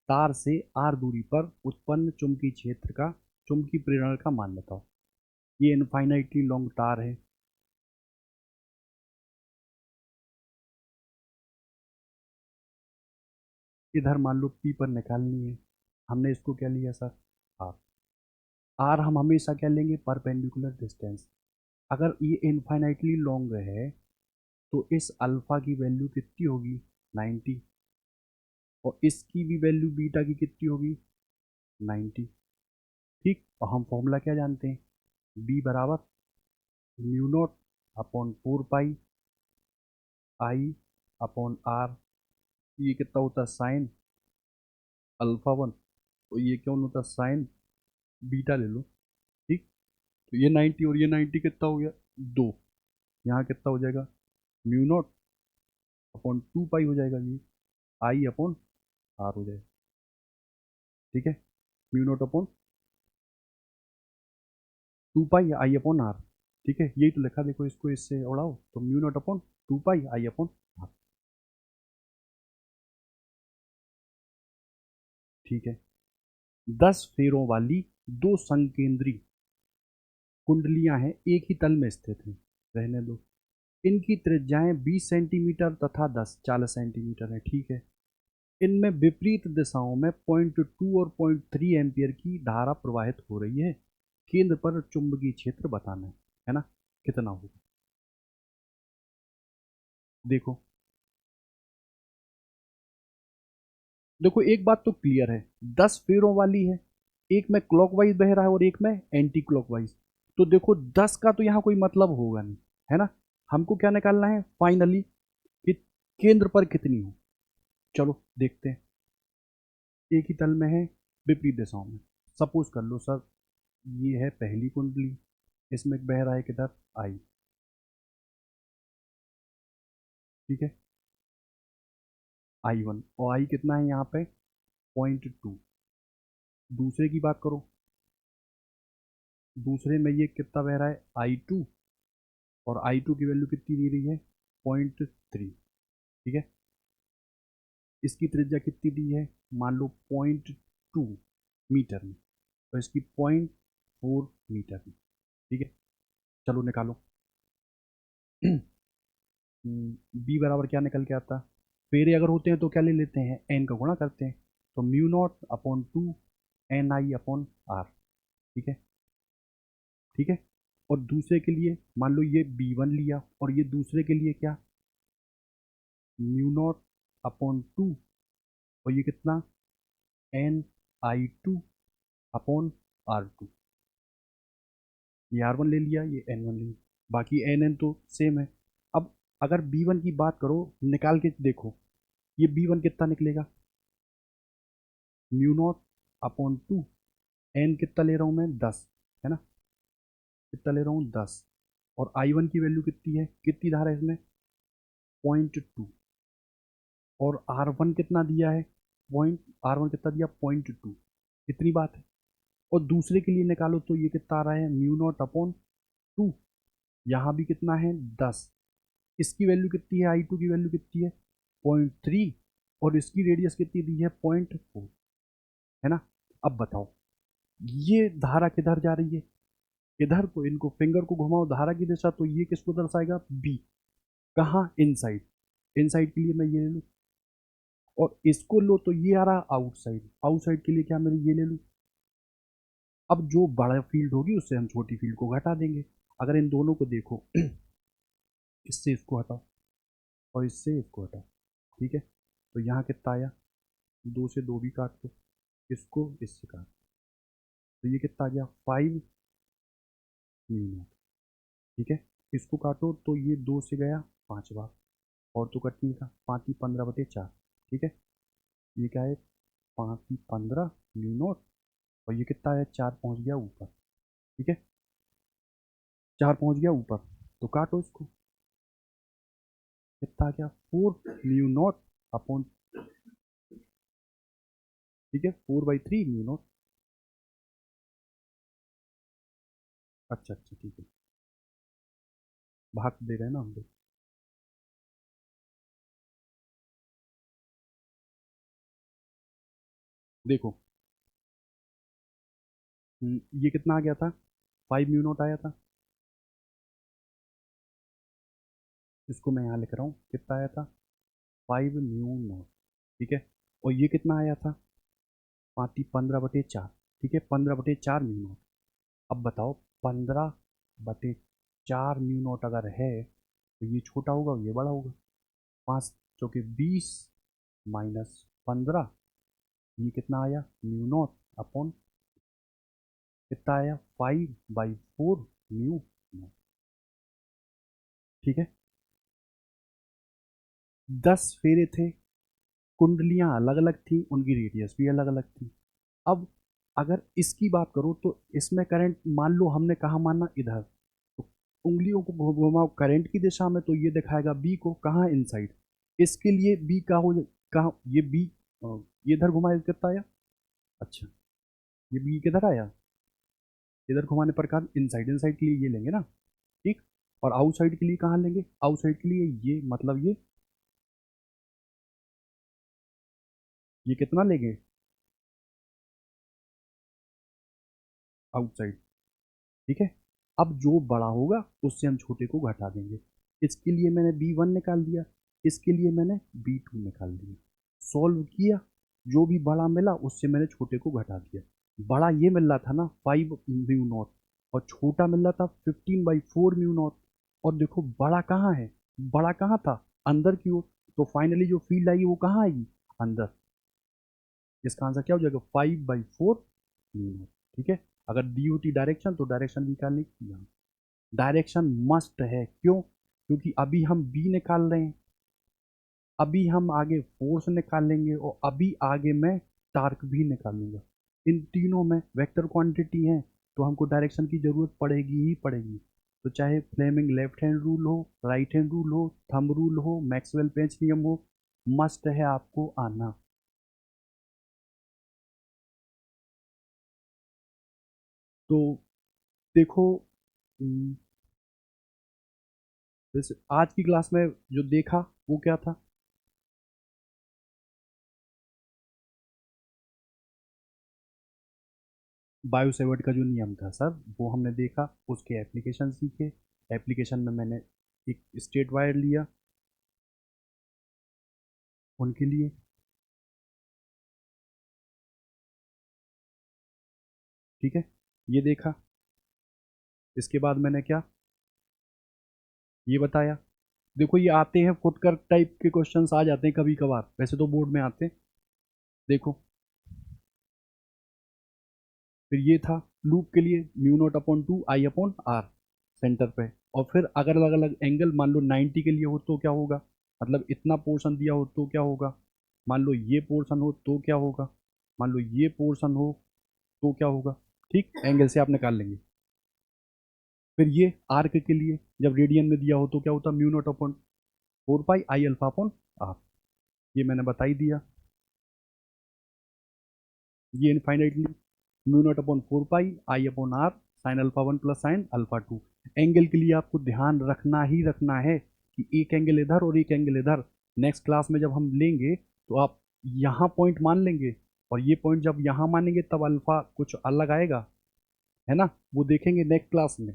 तार से आर दूरी पर उत्पन्न चुंबकीय क्षेत्र का, चुंबकीय प्रेरण का मान बताओ। ये इनफाइनाइटली लॉन्ग तार है, इधर मान लो पी पर निकालनी है, हमने इसको क्या लिया सर, आर, आर हम हमेशा क्या लेंगे, परपेंडिकुलर डिस्टेंस, अगर ये इनफाइनाइटली लॉन्ग है तो इस अल्फा की वैल्यू कितनी होगी 90, और इसकी भी वैल्यू बीटा की कितनी होगी 90, ठीक, और हम फॉर्मूला क्या जानते हैं, बी बराबर mu naught upon 4 pi I upon R, ये कितना होता है साइन अल्फा 1, तो ये क्या होता है साइन बीटा ले लो, ठीक, तो ये 90 और ये 90 कितना हो गया 2, यहाँ कितना हो जाएगा म्यू नॉट अपॉन 2 पाई हो जाएगा, ये आई अपॉन आर हो जाएगा, ठीक है, mu naught upon 2 pi I upon are, ठीक है, यही तो लिखा, देखो इसको इससे उड़ाओ तो mu naught upon 2 pi I upon are, ठीक है, 10 फेरों वाली दो संकेंद्री कुंडलियां हैं, एक ही तल में स्थित हैं, रहने दो, इनकी त्रिज्याएं 20 सेंटीमीटर तथा 40 सेंटीमीटर है, ठीक है, इनमें विपरीत दिशाओं में 0.2 और 0.3 एम्पियर की धारा प्रवाहित हो रही है, केंद्र पर चुंबकीय क्षेत्र बताना है ना, कितना होगा, देखो, देखो एक बात तो क्लियर है, 10 फेरों वाली है, एक में क्लॉकवाइज बह रहा है और एक में एंटी क्लॉकवाइज, तो देखो 10 का तो यहाँ कोई मतलब होगा नहीं, है ना, हमको क्या निकालना है फाइनली कि केंद्र पर कितनी हो, चलो देखते हैं, एक ही तल में है विपरीत दिशाओं में, सपोज कर लो सर, ये है पहली कुंडली, इसमें बह रहा है किधर आई, ठीक है, I1, और आई कितना है यहाँ पे 0.2, दूसरे की बात करो, दूसरे में ये कितना बह रहा है I2, और I2 की वैल्यू कितनी दी रही है 0.3, ठीक है, इसकी त्रिज्या कितनी दी है, मान लो 0.2 मीटर में, और इसकी 0.4 मीटर में, ठीक है, चलो निकालो, बी बराबर क्या निकल के आता, फेरे अगर होते हैं तो क्या ले लेते हैं, एन का गुणा करते हैं, तो mu naught upon 2 NI upon are, ठीक है, ठीक है। और दूसरे के लिए मान लो ये B1 लिया और ये दूसरे के लिए क्या, μ0/2, और ये कितना, Ni2/R2। ये R1 ले लिया, ये N1 ले लिया, बाकी Nn तो सेम है। अब अगर B1 की बात करो, निकाल के देखो, ये B1 कितना निकलेगा, μ0/2, N कितना ले रहा हूँ मैं, 10, है ना, कितना ले रहा हूँ 10, और I1 की वैल्यू कितनी है, कितनी धारा है इसमें, 0.2, और R1 कितना दिया है, R1 कितना दिया, 0.2, इतनी बात है। और दूसरे के लिए निकालो तो ये कितना आ रहा है, μ0/2, यहाँ भी कितना है 10, इसकी वैल्यू कितनी है, I2 की वैल्यू कितनी है, 0.3, और इसकी रेडियस कितनी दी है, 0.4, है ना। अब बताओ ये धारा किधर जा रही है, इधर, तो इनको फिंगर को घुमाओ धारा की दिशा, तो ये किसको दर्शाएगा, बी, कहाँ, इनसाइड, इनसाइड के लिए मैं ये ले लूँ, और इसको लो तो ये आ रहा आउटसाइड, आउटसाइड के लिए क्या मैं ये ले लूँ। अब जो बड़ा फील्ड होगी उससे हम छोटी फील्ड को घटा देंगे। अगर इन दोनों को देखो इससे इसको हटाओ और इससे इसको हटाओ, ठीक है, तो यहाँ कितना आया, 2 से 2 भी काट दो, इसको इससे काट, तो ये कितना आ गया, 5μ0, ठीक है। इसको काटो तो ये 2 से गया 5 बार, और तो कट नहीं था, 5×15/4, ठीक है। ये क्या है, 5×15μ0, और ये कितना है, 4 पहुँच गया ऊपर, ठीक है, 4 पहुँच गया ऊपर, तो काटो इसको, कितना आ गया, 4μ0/, ठीक है, 4/3μ0। अच्छा अच्छा, ठीक है, भाग दे रहे हैं ना हम लोग। देखो, ये कितना आ गया था, 5μ0 आया था, इसको मैं यहाँ लिख रहा हूँ, कितना आया था, 5μ0, ठीक है। और ये कितना आया था, 5×15/4, ठीक है, 15/4μ0। अब बताओ, 15/4μ0 अगर है तो ये छोटा होगा और ये बड़ा होगा, 5×4 = 20 -15, ये कितना आया, μ0/, कितना आया, 5/4μ0, ठीक है। 10 फेरे थे, कुंडलियां अलग अलग थी, उनकी रेडियस भी अलग अलग थी। अब अगर इसकी बात करो तो इसमें करंट मान लो हमने कहाँ माना, इधर, तो उंगलियों को घुमाओ करंट की दिशा में, तो ये दिखाएगा बी को, कहाँ, इनसाइड। इसके लिए बी का हो, कहाँ ये बी, ये इधर घुमाए कितना आया, अच्छा, ये बी किधर आया, इधर घुमाने पर कहा इनसाइड, इनसाइड के लिए ये लेंगे ना, ठीक। और आउटसाइड के लिए कहाँ लेंगे, आउटसाइड के लिए ये, मतलब ये कितना लेंगे, आउटसाइड, ठीक है। अब जो बड़ा होगा उससे हम छोटे को घटा देंगे। इसके लिए मैंने B1 निकाल दिया, इसके लिए मैंने B2 निकाल दिया, सॉल्व किया, जो भी बड़ा मिला उससे मैंने छोटे को घटा दिया। बड़ा ये मिल रहा था ना 5μ0, और छोटा मिल रहा था 15/4μ0। और देखो बड़ा कहाँ है, बड़ा कहाँ था, अंदर की ओर, तो फाइनली जो फील्ड आएगी वो कहाँ आएगी, अंदर। इसका आंसर क्या हो जाएगा, 5/4μ0, ठीक है। अगर दी होती डायरेक्शन तो डायरेक्शन निकालने की, डायरेक्शन मस्ट है, क्यों, क्योंकि अभी हम बी निकाल रहे हैं, अभी हम आगे फोर्स निकालेंगे, और अभी आगे मैं टार्क भी निकालूंगा। इन तीनों में वेक्टर क्वांटिटी है, तो हमको डायरेक्शन की जरूरत पड़ेगी ही पड़ेगी। तो चाहे फ्लेमिंग लेफ्ट हैंड रूल हो, राइट हैंड रूल हो, थंब रूल हो, मैक्सवेल पेंच नियम हो, मस्ट है आपको आना। तो देखो, जैसे आज की क्लास में जो देखा वो क्या था, बायो सेवर्ट का जो नियम था सर, वो हमने देखा, उसके एप्लीकेशन सीखे। एप्लीकेशन में मैंने एक स्ट्रेट वायर लिया उनके लिए, ठीक है, ये देखा। इसके बाद मैंने क्या ये बताया। देखो ये आते हैं फुटकर टाइप के क्वेश्चंस आ जाते हैं कभी कभार, वैसे तो बोर्ड में आते हैं। देखो फिर ये था लूप के लिए mu naught upon 2 I/R centre पे। और फिर अगर अलग अलग एंगल मान लो 90 के लिए हो तो क्या होगा, मतलब इतना पोर्शन दिया हो तो क्या होगा, मान लो ये पोर्शन हो तो क्या होगा, मान लो ये पोर्शन हो तो क्या होगा। ठीक, एंगल से आप निकाल लेंगे। फिर ये आर्क के लिए जब रेडियन में दिया हो तो क्या होता, mu naught upon 4 πI α/R। ये मैंने बता ही दिया। ये infinitely mu naught upon 4 πI/R sine α1 plus sine α2। Angle के लिए आपको ध्यान रखना ही रखना है कि एक एंगल इधर और एक एंगल इधर। नेक्स्ट क्लास में जब हम लेंगे तो आप यहाँ पॉइंट मान लेंगे, और ये पॉइंट जब यहाँ मानेंगे तब अल्फा कुछ अलग आएगा, है ना, वो देखेंगे नेक्स्ट क्लास में।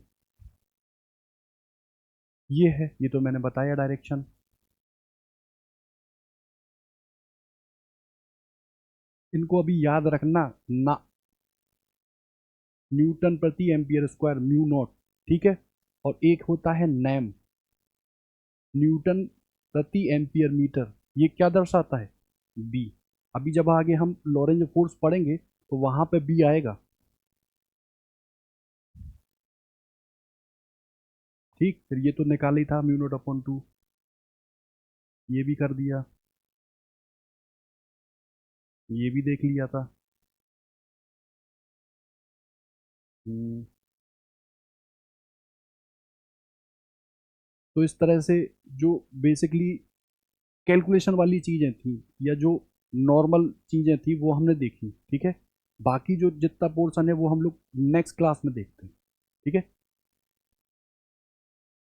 ये है, ये तो मैंने बताया डायरेक्शन। इनको अभी याद रखना ना, न्यूटन प्रति एम्पियर स्क्वायर म्यू नॉट, ठीक है। और एक होता है नैम, न्यूटन प्रति एम्पियर मीटर। ये क्या दर्शाता है, बी। अभी जब आगे हम लॉरेंज फोर्स पढ़ेंगे तो वहां पे बी आएगा। ठीक, फिर ये तो निकाल ही था म्यू नॉट अपॉन 2, ये भी कर दिया, ये भी देख लिया था। हम्म, तो इस तरह से जो बेसिकली कैलकुलेशन वाली चीज़ें थी या जो नॉर्मल चीज़ें थी वो हमने देखी, ठीक है। बाकी जो जितना पोर्शन है वो हम लोग नेक्स्ट क्लास में देखते हैं, ठीक है।